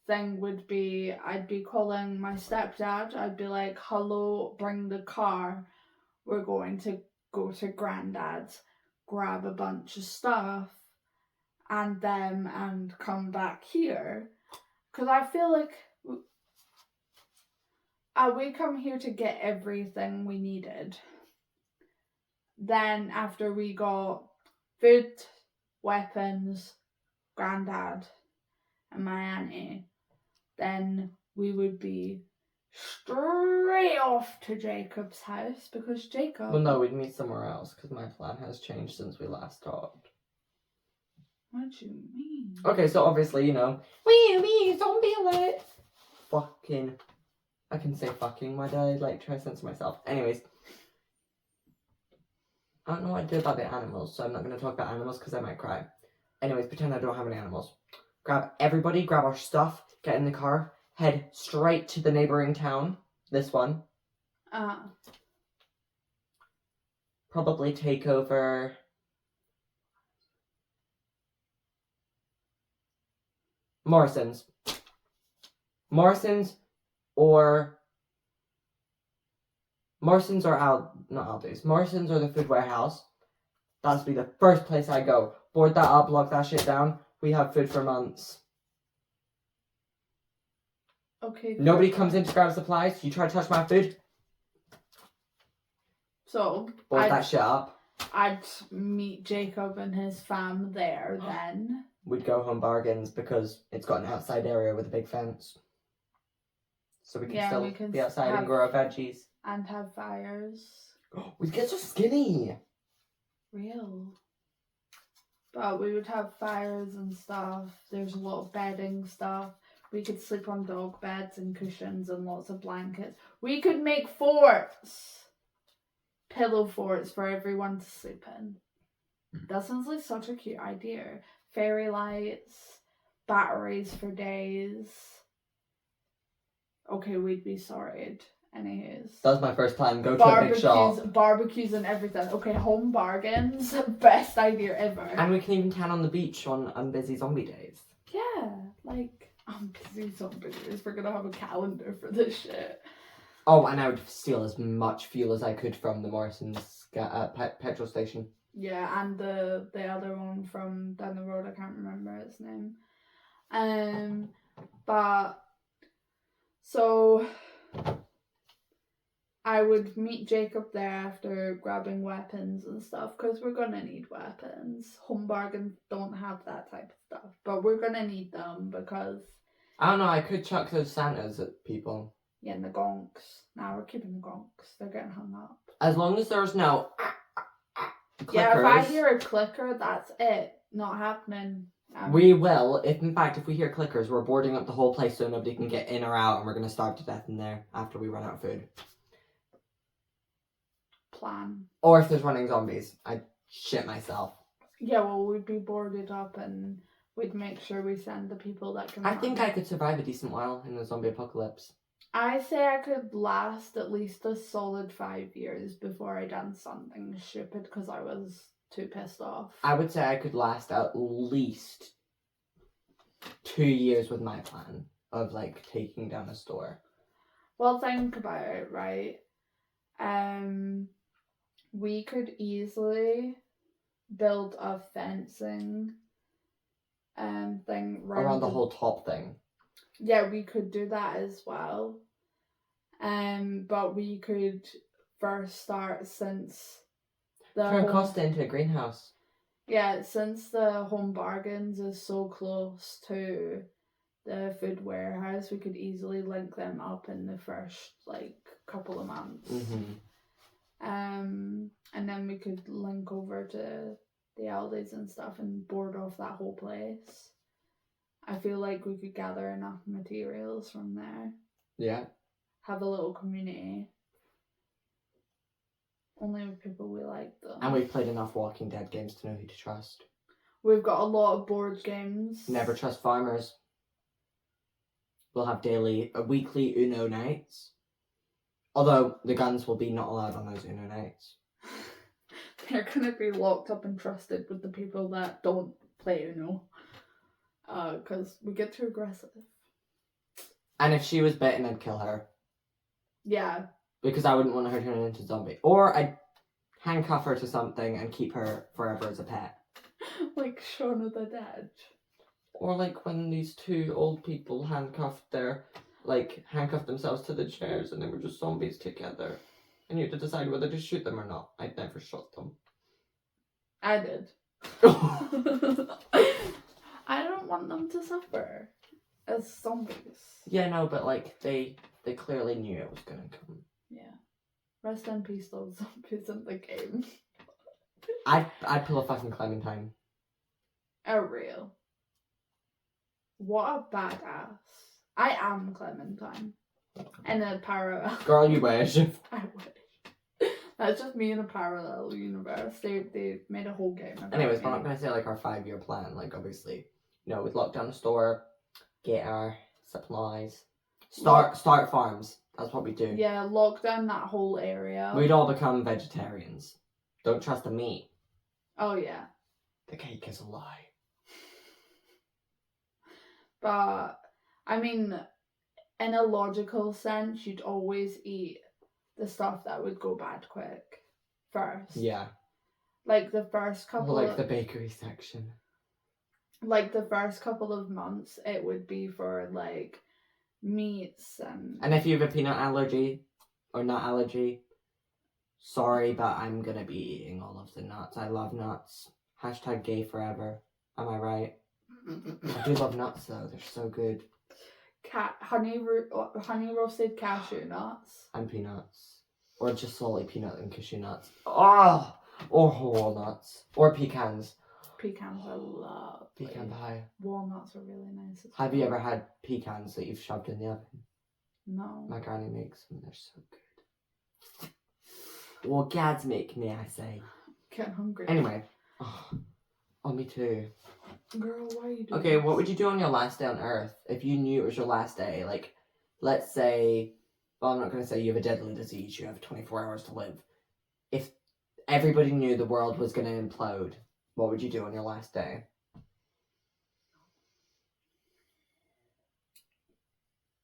thing would be, I'd be calling my stepdad. I'd be like, hello, bring the car. We're going to go to Granddad's, grab a bunch of stuff, and come back here. Because I feel like we come here to get everything we needed. Then after we got food, weapons, Granddad, and my auntie, then we would be straight off to Jacob's house because Jacob... Well, no, we'd meet somewhere else because my plan has changed since we last talked. What do you mean? Okay, so obviously, we zombie alert. Fucking... I can say fucking, why did I, try to censor myself? Anyways. I don't know what to do about the animals, so I'm not going to talk about animals because I might cry. Anyways, pretend I don't have any animals. Grab our stuff, get in the car, head straight to the neighboring town. This one. Probably take over... Morrison's or not Aldi's. Morrison's or the food warehouse. That's be the first place I go. Board that up, lock that shit down. We have food for months. Okay. Nobody comes in to grab supplies. You try to touch my food. So board that shit up. I'd meet Jacob and his fam there then. We'd go home bargains because it's got an outside area with a big fence. So we can still be outside and grow our veggies. And have fires. We'd get so skinny. Real. But we would have fires and stuff. There's a lot of bedding stuff. We could sleep on dog beds and cushions and lots of blankets. We could make forts. Pillow forts for everyone to sleep in. That sounds like such a cute idea. Fairy lights, batteries for days. Okay, we'd be sorted. Anyways. That was my first plan. Go to a big shop. Barbecues and everything. Okay, home bargains. Best idea ever. And we can even tan on the beach on unbusy zombie days. Yeah, unbusy zombie days. We're gonna have a calendar for this shit. Oh, and I would steal as much fuel as I could from the Morrison's petrol station. Yeah, and the other one from down the road, I can't remember its name. But so I would meet Jacob there after grabbing weapons and stuff because we're gonna need weapons. Home bargains don't have that type of stuff, but we're gonna need them because I don't know. I could chuck those Santas at people. Yeah, and the gonks. Now we're keeping the gonks. They're getting hung up. As long as there's no clickers. Yeah, if I hear a clicker, that's it. Not happening. We will. If we hear clickers, we're boarding up the whole place so nobody can get in or out, and we're going to starve to death in there after we run out of food. Plan. Or if there's running zombies, I'd shit myself. Yeah, well, we'd be boarded up and we'd make sure we send the people that can I think I could survive a decent while in the zombie apocalypse. I say I could last at least a solid 5 years before I done something stupid because I was too pissed off. I would say I could last at least 2 years with my plan of taking down a store. Well, think about it, right? We could easily build a fencing thing around the whole top thing. Yeah, we could do that as well. But we could first start since turn Costa into a greenhouse. Yeah, since the home bargains is so close to the food warehouse, we could easily link them up in the first couple of months. And then we could link over to the Aldi's and stuff and board off that whole place. I feel like we could gather enough materials from there. Yeah. Have a little community. Only with people we like, though. And we've played enough Walking Dead games to know who to trust. We've got a lot of board games. Never trust farmers. We'll have weekly Uno nights. Although the guns will be not allowed on those Uno nights. They're going to be locked up and trusted with the people that don't play Uno. Because we get too aggressive. And if she was bitten, I'd kill her. Yeah. Because I wouldn't want her turning into a zombie. Or I'd handcuff her to something and keep her forever as a pet. Like Shaun of the Dead. Or like when these two old people handcuffed themselves to the chairs and they were just zombies together. And you had to decide whether to shoot them or not. I'd never shot them. I did. I don't want them to suffer as zombies. Yeah, no, but like they clearly knew it was gonna come. Yeah. Rest in peace, those zombies in the game. I'd pull a fucking Clementine. Oh, real. What a badass. I am Clementine. In a parallel. Girl, you wish. I wish. That's just me in a parallel universe. They made a whole game about Anyways, me. we're not gonna say like our 5-year plan. Like obviously, we'd lock down the store, get our supplies, start farms. That's what we do. Yeah, lock down that whole area. We'd all become vegetarians. Don't trust the meat. Oh, yeah. The cake is a lie. But, I mean, in a logical sense, you'd always eat the stuff that would go bad quick first. Yeah. Like the first couple Like the bakery section. Like the first couple of months, it would be for like meats and... And if you have a peanut allergy or nut allergy, sorry, but I'm gonna be eating all of the nuts. I love nuts. Hashtag gay forever. Am I right? I do love nuts though. They're so good. honey roasted cashew nuts. And peanuts. Or just salty peanut and cashew nuts. Oh! Or walnuts. Or pecans. Pecans I love. Pecan pie. Walnuts are really nice as well. Have you ever had pecans that you've shoved in the oven? No. My granny makes them. They're so good. Well, gads make, may I say. Get hungry. Anyway. Oh, me too. Girl, why are you doing Okay, this? what would you do on your last day on Earth if you knew it was your last day? Like, let's say, well, I'm not going to say you have a deadly disease, you have 24 hours to live. If everybody knew the world was going to implode, what would you do on your last day?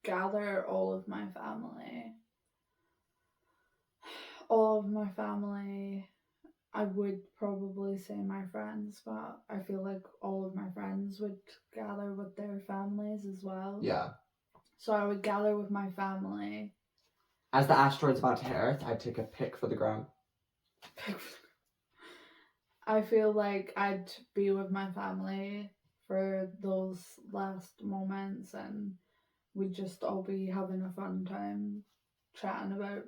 Gather all of my family. All of my family... I would probably say my friends, but I feel like all of my friends would gather with their families as well. Yeah. So I would gather with my family. As the asteroid's about to hit Earth, I'd take a pic for the gram. I feel like I'd be with my family for those last moments and we'd just all be having a fun time chatting about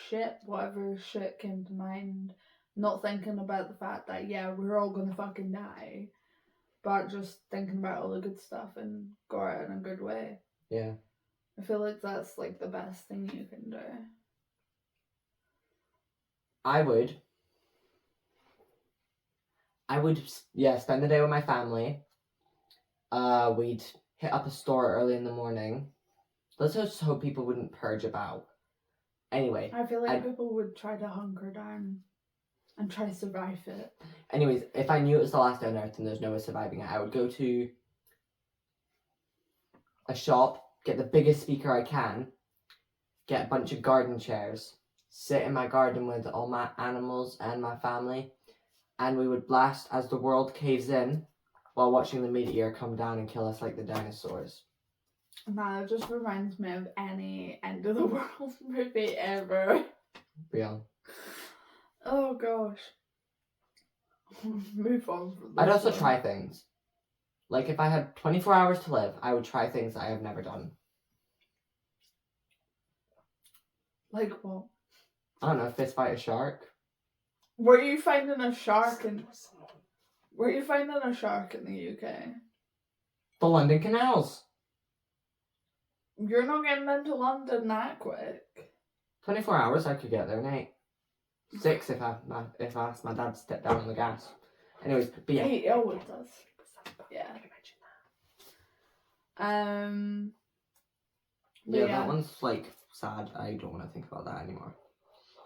shit, whatever shit came to mind. Not thinking about the fact that, yeah, we're all gonna fucking die. But just thinking about all the good stuff and go out in a good way. Yeah. I feel like that's like the best thing you can do. I would, spend the day with my family. We'd hit up a store early in the morning. Let's just hope people wouldn't purge about. Anyway. I feel like people would try to hunker down and try to survive it. Anyways, if I knew it was the last day on Earth and there's no way surviving it, I would go to a shop, get the biggest speaker I can, get a bunch of garden chairs, sit in my garden with all my animals and my family, and we would blast as the world caves in while watching the meteor come down and kill us like the dinosaurs. Man, it just reminds me of any end of the world movie ever. Real. Oh gosh. Move on from this. I'd also one. try things. Like if I had 24 hours to live, I would try things that I have never done. Like what? I don't know, fist fight a shark. Were you finding a shark in the UK? The London canals. You're not getting into London that quick. 24 hours, I could get there in 8. 6 if I asked my dad to step down on the gas. Anyways, but yeah. He always does. Yeah. Yeah, yeah. that one's like sad. I don't want to think about that anymore.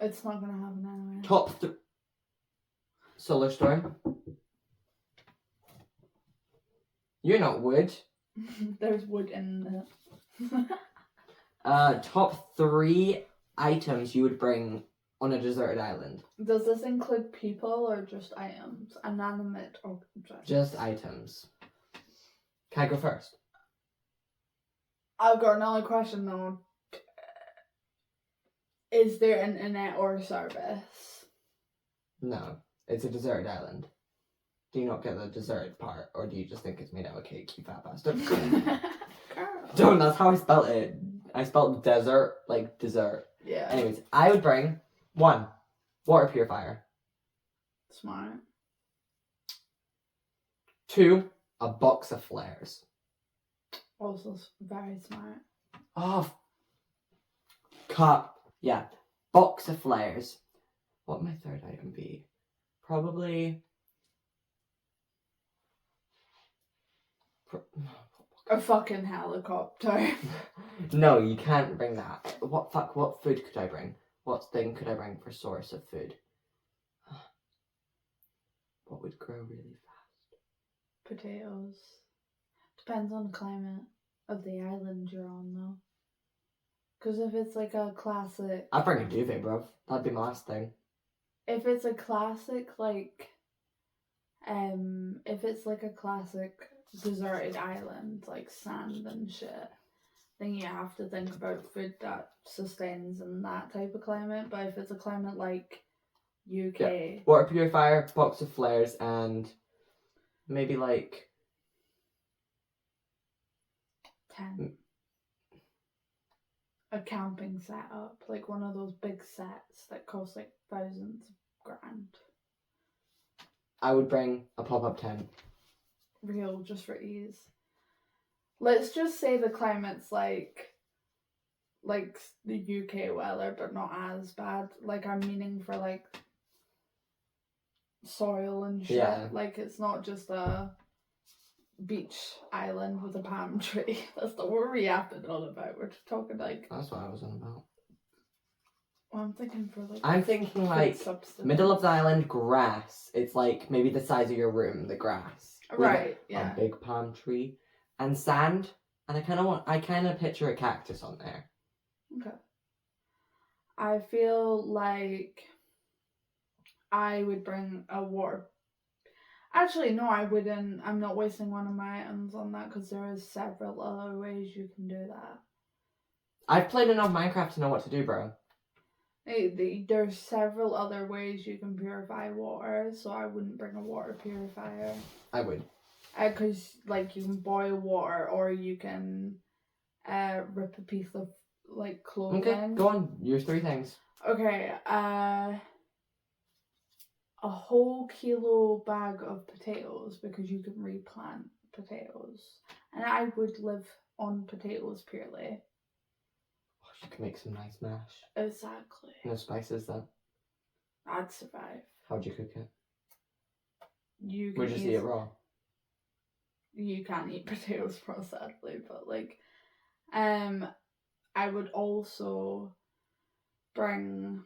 It's not gonna happen anyway. Top 3. Solar storm. You're not wood. There's wood in it. Top 3 items you would bring on a deserted island. Does this include people or just items? Inanimate objects? Just items. Can I go first? I've got another question though. Is there an internet or service? No. It's a deserted island. Do you not get the deserted part, or do you just think it's made out of cake, you fat bastard? Don't, that's how I spelled it. I spelled desert like dessert. Yeah. Anyways, I would bring 1, water purifier. Smart. 2, a box of flares. Also very smart. Oh, cup. Yeah, box of flares. What would my third item be? Probably. A fucking helicopter. No, you can't bring that. What food could I bring? What thing could I bring for source of food? What would grow really fast? Potatoes. Depends on the climate of the island you're on though. Because if it's like a classic... I'd bring a duvet, bruv. That'd be my last thing. If it's a classic like... if it's like a classic deserted island, like sand and shit, then you have to think about food that sustains in that type of climate. But if it's a climate like UK... Yeah. Water purifier, box of flares, and maybe like... tent. A camping setup, like one of those big sets that cost like thousands of grand. I would bring a pop-up tent. Real, just for ease. Let's just say the climate's like the UK weather, but not as bad. Like I'm meaning for like soil and shit. Yeah. Like it's not just a beach island with a palm tree. That's not what we have to know about. We're talking like... That's what I was on about. Well, I'm thinking for like... I'm thinking like substance. middle of the island, grass. It's like maybe the size of your room, the grass. Right, A yeah. big palm tree. And sand. And I kind of picture a cactus on there. Okay. I feel like I would bring a water... Actually, no, I wouldn't. I'm not wasting one of my items on that because there is several other ways you can do that. I've played enough Minecraft to know what to do, bro. There's several other ways you can purify water, so I wouldn't bring a water purifier. I would. Because, like, you can boil water or you can rip a piece of, like, clothing. Okay, go on. Your 3 things. Okay, a whole kilo bag of potatoes because you can replant potatoes. And I would live on potatoes purely. Oh, you can make some nice mash. Exactly. No spices, though. I'd survive. How'd you cook it? You can Would you just eat it raw? You can't eat potatoes raw, sadly, but like, I would also bring...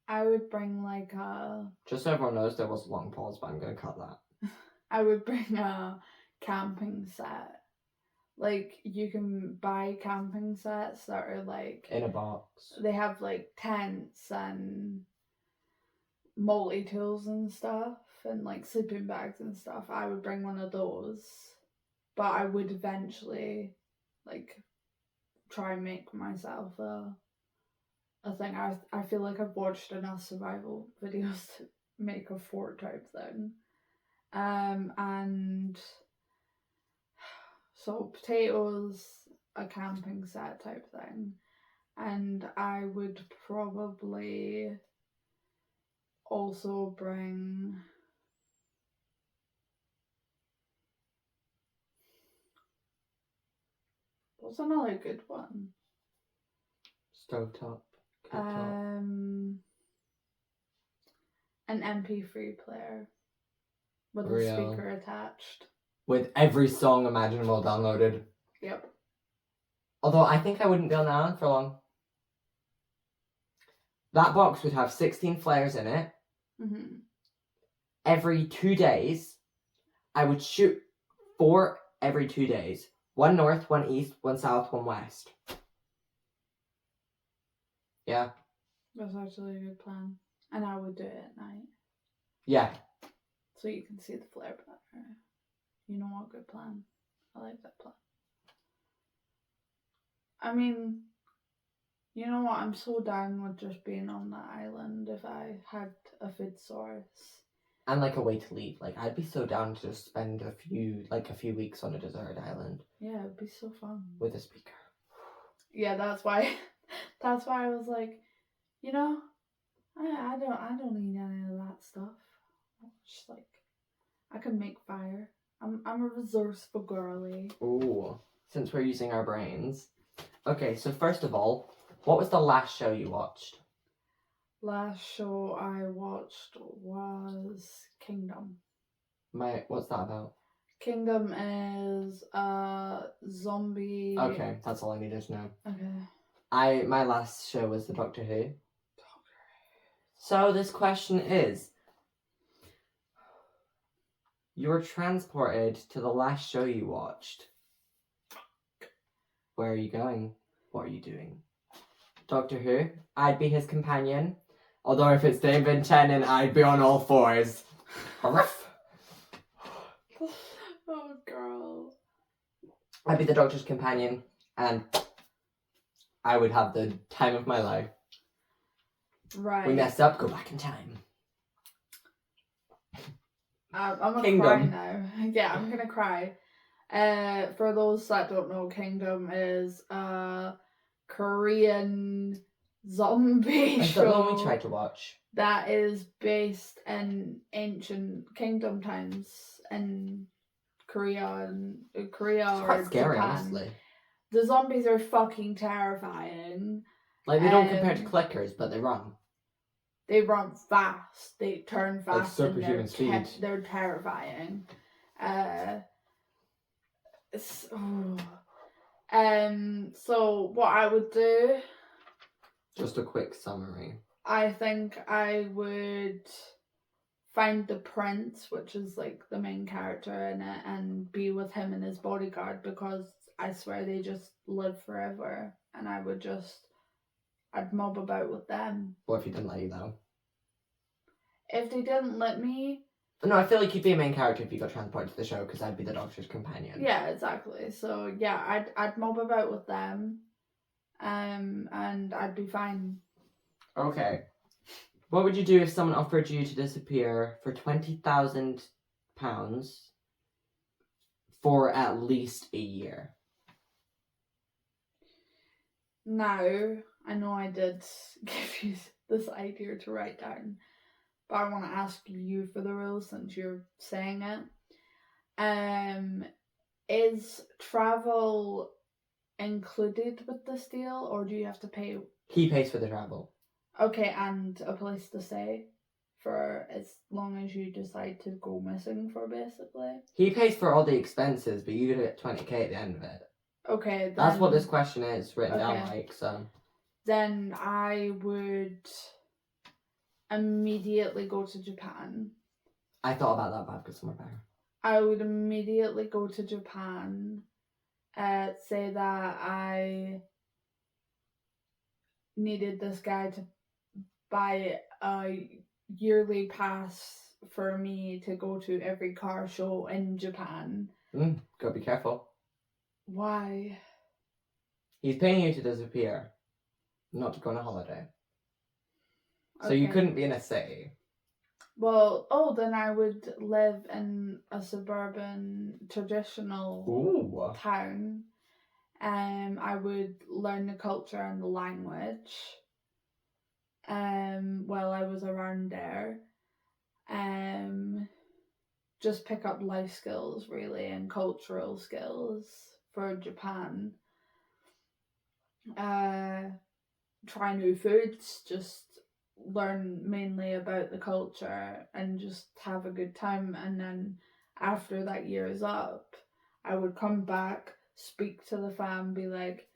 I would bring like a... Just so everyone knows, there was a long pause, but I'm going to cut that. I would bring a camping set. Like, you can buy camping sets that are like... In a box. They have like tents and multi-tools and stuff and like sleeping bags and stuff. I would bring one of those. But I would eventually like try and make myself a thing. I feel like I've watched enough survival videos to make a fort type thing. And so potatoes, a camping set type thing. And I would probably also bring... What's another good one? Stovetop. An MP3 player with a Real. speaker attached. With every song imaginable downloaded. Yep. Although I think I wouldn't be on the island for long. That box would have 16 flares in it. Mm-hmm. Every 2 days, I would shoot 4 every 2 days. 1 north, 1 east, 1 south, 1 west. Yeah. That's actually a good plan. And I would do it at night. Yeah. So you can see the flare better. You know what? Good plan. I like that plan. I mean, you know what? I'm so down with just being on the island if I had a food source. And like a way to leave. Like I'd be so down to just spend a few weeks on a deserted island. Yeah, it'd be so fun. With a speaker. Yeah, that's why I was like, you know, I don't need any of that stuff. Just like I can make fire. I'm a resourceful girly. Ooh. Since we're using our brains. Okay, so first of all, what was the last show you watched? Last show I watched was Kingdom. What's that about? Kingdom is a zombie. Okay, that's all I needed to know. Okay. My last show was the Doctor Who. So this question is, you're transported to the last show you watched. Where are you going? What are you doing? Doctor Who, I'd be his companion. Although if it's David Tennant, I'd be on all fours. Oh, girl. I'd be the Doctor's companion, and I would have the time of my life. Right. We mess up, go back in time. I'm gonna Kingdom. cry now. Yeah, I'm gonna cry. For those that don't know, Kingdom is a Korean zombie Is that the one show we tried to watch? that is based in ancient kingdom times in Korea It's or quite scary, Japan. honestly. The zombies are fucking terrifying. Like, they don't compare to clickers, but they run. They run fast. They turn fast. Like superhuman speed. They're terrifying. So what I would do, Just a quick summary. I think I would find the prince, which is like the main character in it, and be with him and his bodyguard, because I swear they just live forever, and I'd mob about with them. What if he didn't let you, though? If they didn't let me... No, I feel like you'd be a main character if you got transported to the show, because I'd be the Doctor's companion. Yeah, exactly. So yeah, I'd mob about with them, and I'd be fine. Okay. What would you do if someone offered you to disappear for £20,000 for at least a year? Now, I know I did give you this idea to write down, but I want to ask you for the rules since you're saying it. Is travel included with this deal, or do you have to pay? He pays for the travel. Okay, and a place to stay for as long as you decide to go missing for, basically. He pays for all the expenses, but you get 20k at the end of it. Okay, then, that's what this question is written down Okay. like, so. Then I would immediately go to Japan. I thought about that, but I've got somewhere better. I would immediately go to Japan, say that I needed this guy to buy a yearly pass for me to go to every car show in Japan. Gotta be careful. Why? He's paying you to disappear, not to go on a holiday. So Okay. you couldn't be in a city. Well, then I would live in a suburban, traditional town. I would learn the culture and the language while I was around there. Just pick up life skills, really, and cultural skills for Japan. Try new foods, just learn mainly about the culture and just have a good time. And then after that year is up, I would come back, speak to the fam, be like,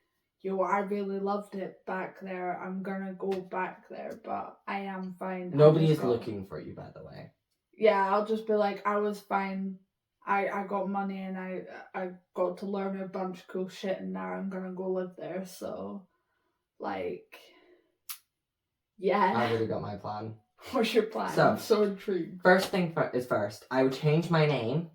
yo, I really loved it back there. I'm gonna go back there, but I am fine. Nobody is looking for you, by the way. Yeah, I'll just be like, I was fine. I got money and I got to learn a bunch of cool shit, and now I'm gonna go live there. So, like, Yeah. I already got my plan. What's your plan? So- I'm so intrigued. First thing is first. I would change my name.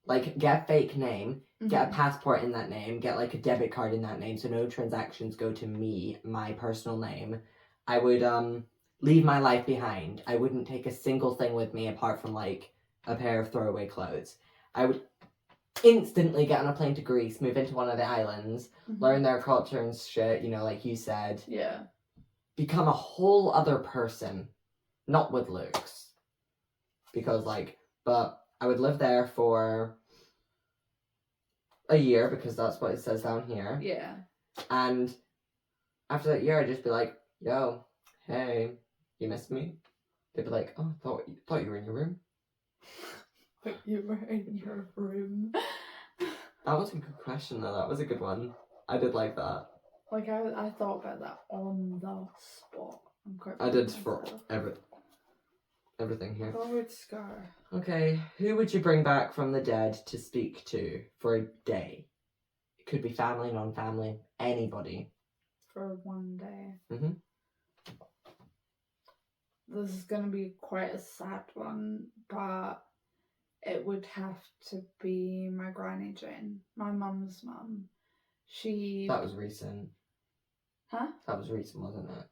Like, get a fake name. Get a Mhm. passport in that name. Get, like, a debit card in that name so no transactions go to me, my personal name. I would, leave my life behind. I wouldn't take a single thing with me apart from, like, a pair of throwaway clothes. I would instantly get on a plane to Greece, move into one of the islands, Mhm. learn their culture and shit, you know, like you said. Yeah. Become a whole other person. Not with looks. Because, like, but I would live there for a year because that's what it says down here. Yeah. And after that year, I'd just be like, yo, hey, you missed me? They'd be like, oh, thought you were in your room. But you were in your room. That was a good question, though. That was a good one. I did like that. Like, I thought about that on the spot. I'm quite I proud did of for myself. everything here. Forward scar. Okay, who would you bring back from the dead to speak to for a day? It could be family, non-family, anybody. For one day. Mhm. This is gonna be quite a sad one, but it would have to be my Granny Jane, my mum's mum. She. That was recent. Huh? That was recent, wasn't it?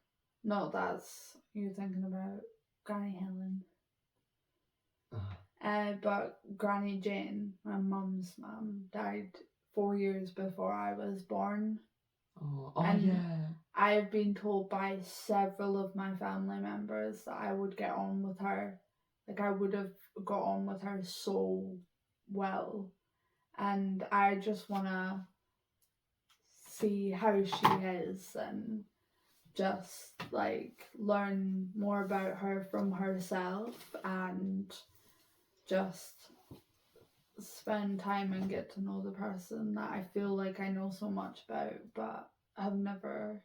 No, that's you thinking about Granny Helen. Ugh. But Granny Jane, my mum's mum, died 4 years before I was born. Oh And yeah. I have been told by several of my family members that I would get on with her. Like, I would have got on with her so well. And I just want to see how she is and just, like, learn more about her from herself and just spend time and get to know the person that I feel like I know so much about but have never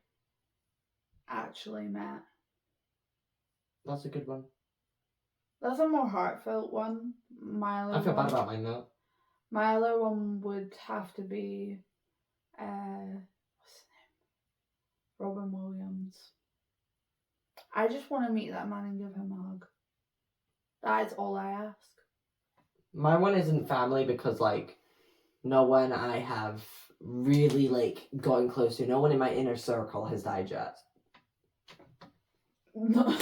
actually met. That's a good one. That's a more heartfelt one. I feel bad about mine though. My other one would have to be what's his name? Robin Williams. I just want to meet that man and give him a hug. That is all I ask. My one isn't family because, like, no one I have really, like, gotten close to, no one in my inner circle has died yet. No.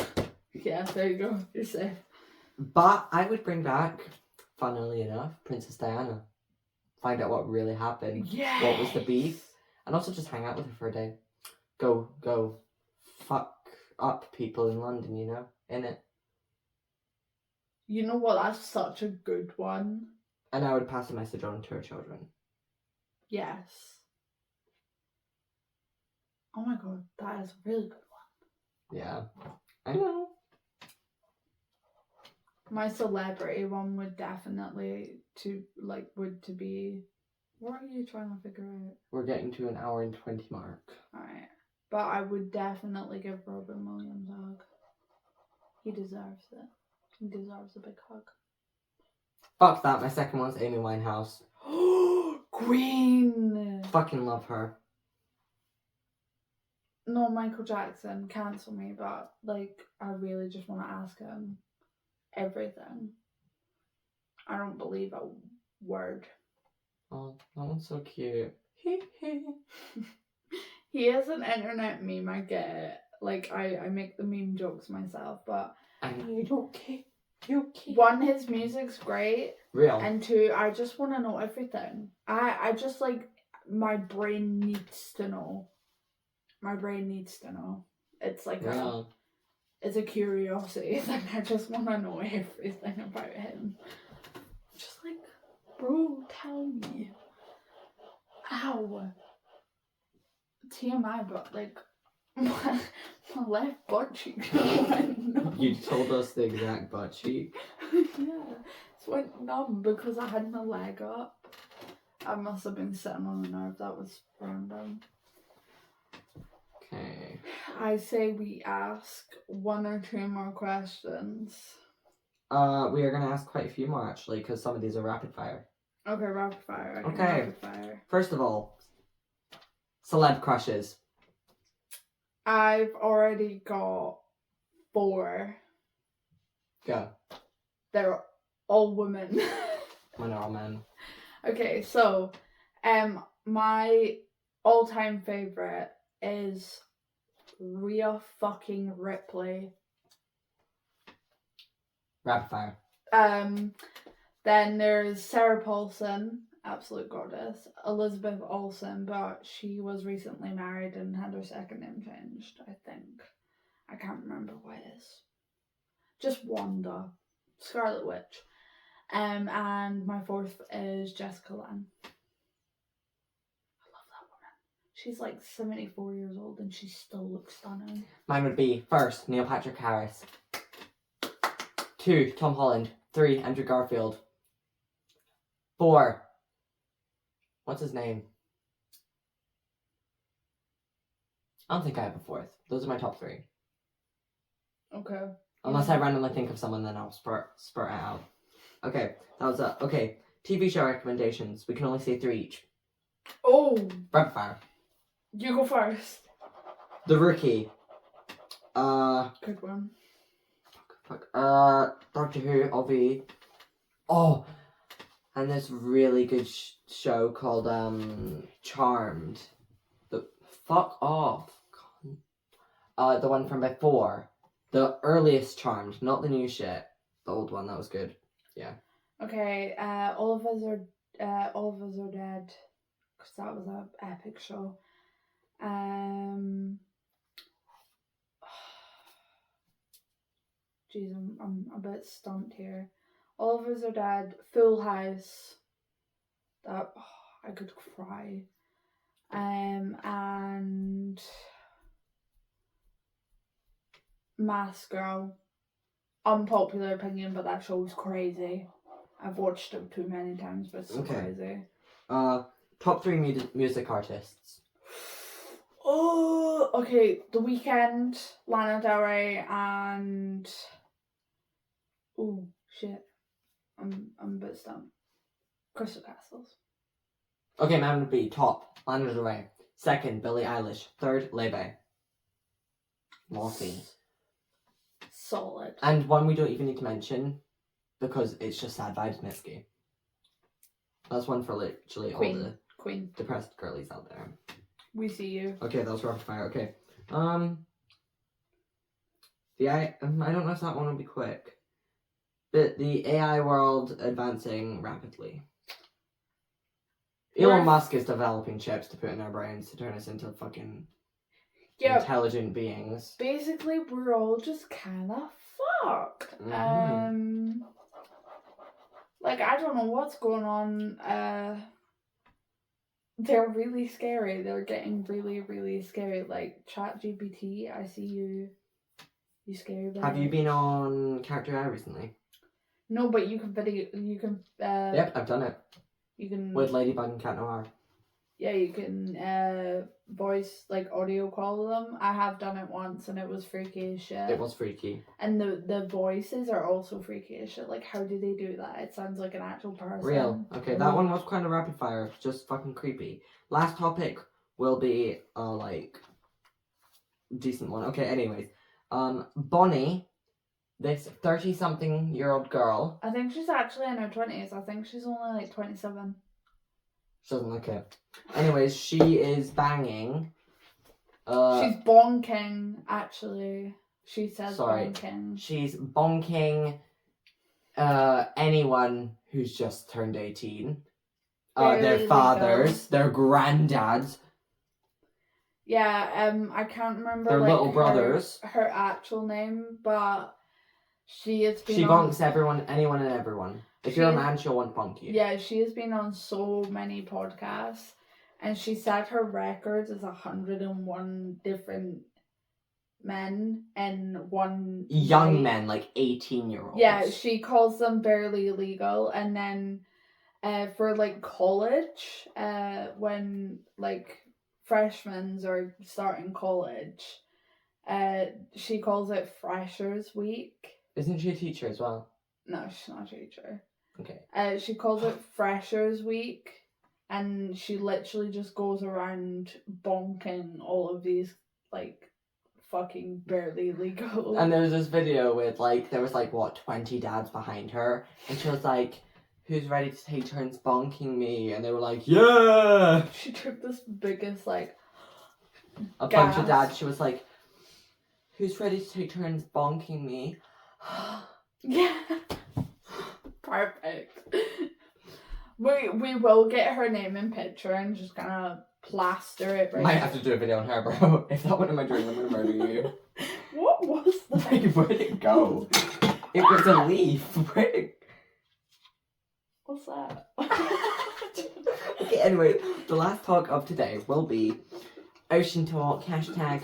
Yeah, there you go. You're safe. But I would bring back, funnily enough, Princess Diana. Find out what really happened. Yes. What was the beef. And also just hang out with her for a day. Go fuck up people in London, you know? Innit? You know what? That's such a good one. And I would pass a message on to her children. Yes. Oh my god, that is a really good one. Yeah. I know. My celebrity one would definitely be. What are you trying to figure out? We're getting to an hour and 20 mark. Alright. But I would definitely give Robin Williams a hug. He deserves it. He deserves a big hug. Fuck that, my second one's Amy Winehouse. Queen! Fucking love her. No, Michael Jackson, cancel me, but, like, I really just want to ask him everything. I don't believe a word. Oh, that one's so cute. He is an internet meme, I get it. Like, I make the meme jokes myself, but Okay. one, his music's great, Real. and two, I just want to know everything. I just, like, my brain needs to know. My brain needs to know. It's like Real. it's a curiosity thing. I just want to know everything about him. Just like, bro, tell me. Ow. TMI, but like, my left butt cheek went numb. You told us the exact butt cheek. Yeah, it went numb because I had my leg up. I must have been sitting on a nerve. That was random. Okay. I say we ask 1 or 2 more questions. We are gonna ask quite a few more actually, because some of these are rapid fire. Okay, rapid fire. Okay. Rapid fire. First of all, celeb crushes. I've already got 4. Go. They're all women. Mine are all men. Okay, so my all-time favorite is Rhea fucking Ripley. Rapid fire. Then there's Sarah Paulson, absolute goddess. Elizabeth Olsen, but she was recently married and had her second name changed, I think. I can't remember what it is. Just Wanda. Scarlet Witch. And my 4th is Jessica Lange. I love that woman. She's like 74 years old and she still looks stunning. Mine would be 1st, Neil Patrick Harris. 2, Tom Holland. 3, Andrew Garfield. 4, what's his name? I don't think I have a 4th. Those are my top 3. Okay. Unless I randomly think of someone, then I'll spurt it out. Okay, that was it. Okay, TV show recommendations. We can only say 3 each. Oh, Rapid fire. you go first. The Rookie. Good one. Doctor Who, OV. Oh, and this really good show called Charmed. Fuck off. The one from before. The earliest Charmed, not the new shit. The old one, that was good. Yeah. Okay, all of us are dead, because that was an epic show. Jeez, I'm a bit stumped here. All of us are dead. Full House. That I could cry. And Mask Girl. Unpopular opinion, but that show was crazy. I've watched it too many times, but it's so crazy. Top 3 music artists. Oh, okay. The Weeknd, Lana Del Rey, and oh shit, I'm a bit stumped. Crystal Castles. Okay, mine would be top Lana Del Rey. 2nd, Billie Eilish. 3rd, Leve. Morphine. Solid. And one we don't even need to mention because it's just sad vibes, Mitski. That's one for literally all the Queen. depressed girlies out there. We see you. Okay, that was rapid fire. Okay. I don't know if that one will be quick. But the AI world advancing rapidly. Elon Musk is developing chips to put in our brains to turn us into fucking intelligent beings. Basically, we're all just kind of fucked. Mm-hmm. Like, I don't know what's going on. They're really scary. They're getting really, really scary. Like, ChatGPT, I see you. You scary baby. Have you been on Character AI recently? No, but you can Yep, I've done it. You can... With Ladybug and Cat Noir. Yeah, you can voice, like, audio call them. I have done it once and it was freaky as shit. It was freaky. And the voices are also freaky as shit. Like, how do they do that? It sounds like an actual person. Real. Okay, that one was kind of rapid fire. Just fucking creepy. Last topic will be, decent one. Okay, anyways. Bonnie, this 30-something-year-old girl. I think she's actually in her 20s. I think she's only, like, 27. She doesn't look it. Anyways, she is banging. She's bonking, actually. She says bonking. She's bonking anyone who's just turned 18. Their fathers, their granddads. Yeah, I can't remember their little brothers. Her actual name, but she has been bonks anyone and everyone. If you're a man, she'll want bonk you. Yeah, she has been on so many podcasts, and she set her records as 101 different men and one young men, like 18-year-olds. Yeah, she calls them barely legal, and then for like college, when like freshmen are starting college, she calls it Freshers Week. Isn't she a teacher as well? No, she's not a teacher. Okay. She calls it Freshers Week, and she literally just goes around bonking all of these like fucking barely legal. And there was this video with like, there was like, what, 20 dads behind her. And she was like, who's ready to take turns bonking me? And they were like, yeah! She took this biggest, like, A bunch of gasp. dads, she was like, who's ready to take turns bonking me? Yeah. Perfect. We will get her name and picture and just kind of plaster it right Might have to do a video on her, bro. If that went in my dream, I'm gonna murder you. What was that? Wait, where'd it go? It was a leaf. Where'd it... What's that? Okay, anyway, the last talk of today will be ocean talk, hashtag...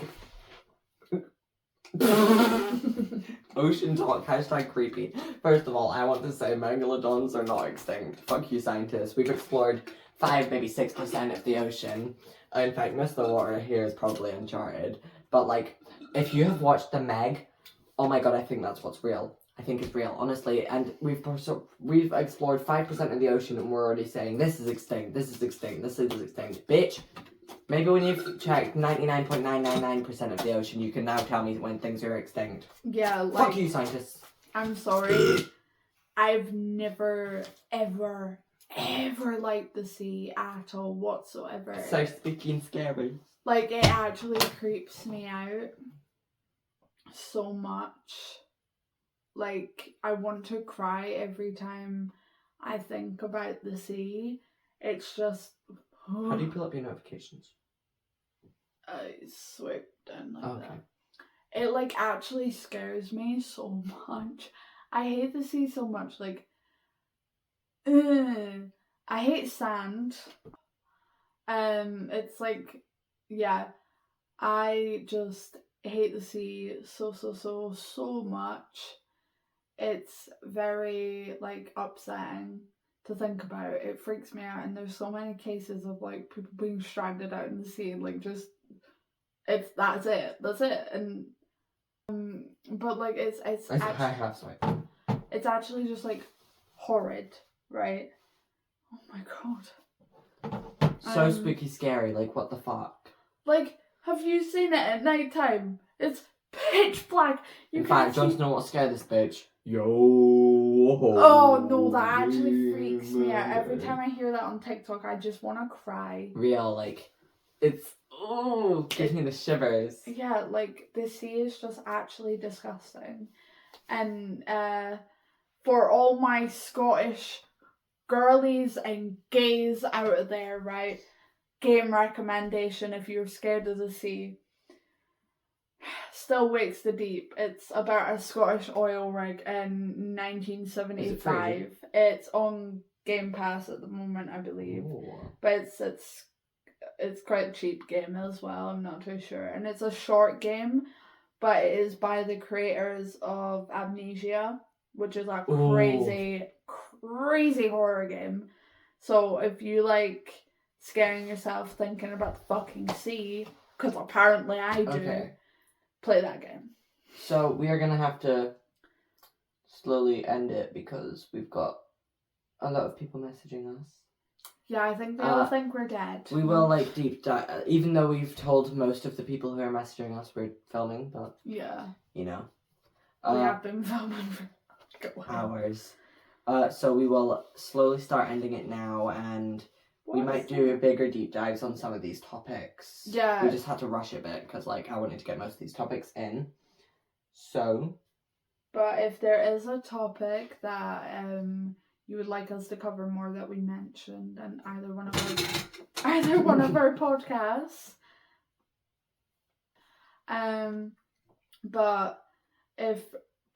Ocean talk, hashtag creepy. First of all, I want to say megalodons are not extinct. Fuck you, scientists. We've explored 5, maybe 6% of the ocean. In fact, most of the water here is probably uncharted. But, like, if you have watched The Meg, oh my god, I think that's what's real. I think it's real, honestly. And we've explored 5% of the ocean and we're already saying, this is extinct, this is extinct, this is extinct. Bitch! Maybe when you've checked 99.999% of the ocean, you can now tell me when things are extinct. Yeah, like... Fuck you, scientists. I'm sorry. I've never, ever liked the sea at all whatsoever. So spooky and scary. Like, it actually creeps me out so much. Like, I want to cry every time I think about the sea. It's just... How do you pull up your notifications? I swipe down like Okay. that. It, like, actually scares me so much. I hate the sea so much. Like, I hate sand. It's like, yeah, I just hate the sea so much. It's very, like, upsetting to think about. It freaks me out, and there's so many cases of, like, people being stranded out in the sea and, like, just, that's it, and but, like, it's actually just, like, horrid, right? Oh my god. So spooky scary, like what the fuck? Like, have you seen it at night time? It's pitch black. In fact, do you want to know what scared this bitch? Yo. Oh no, that actually freaks me out. Every time I hear that on TikTok, I just want to cry. Real, like, it's, oh, gives me the shivers. Yeah, like, the sea is just actually disgusting. And for all my Scottish girlies and gays out there, right? Game recommendation if you're scared of the sea. Still Wakes the Deep. It's about a Scottish oil rig in 1975. It's on Game Pass at the moment, I believe. Ooh. But it's quite a cheap game as well, I'm not too sure. And it's a short game, but it is by the creators of Amnesia, which is a crazy horror game. So if you like scaring yourself thinking about the fucking sea, because apparently I do, Okay. Play that game. So we are gonna have to slowly end it because we've got a lot of people messaging us. Yeah, I think they all think we're dead. We will like deep dive, even though we've told most of the people who are messaging us we're filming, but yeah, you know, we have been filming for hours. So we will slowly start ending it now, and we might do bigger deep dives on some of these topics. Yeah. We just had to rush a bit because, like, I wanted to get most of these topics in. So. But if there is a topic that you would like us to cover more that we mentioned in either one of our podcasts, but if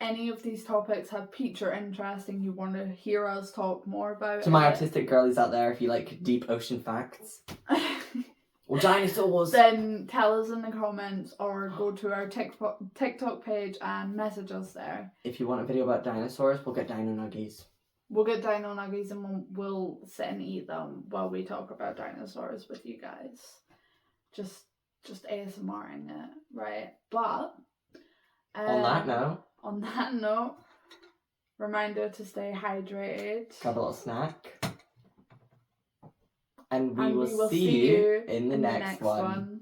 any of these topics have piqued your interest and you want to hear us talk more about To my autistic girlies out there, if you like deep ocean facts or dinosaurs, then tell us in the comments or go to our TikTok page and message us there. If you want a video about dinosaurs, we'll get dino nuggies. We'll get dino nuggies and we'll sit and eat them while we talk about dinosaurs with you guys. Just ASMRing it, right? But on that note, reminder to stay hydrated. Have a little snack. And we will see you in the next one.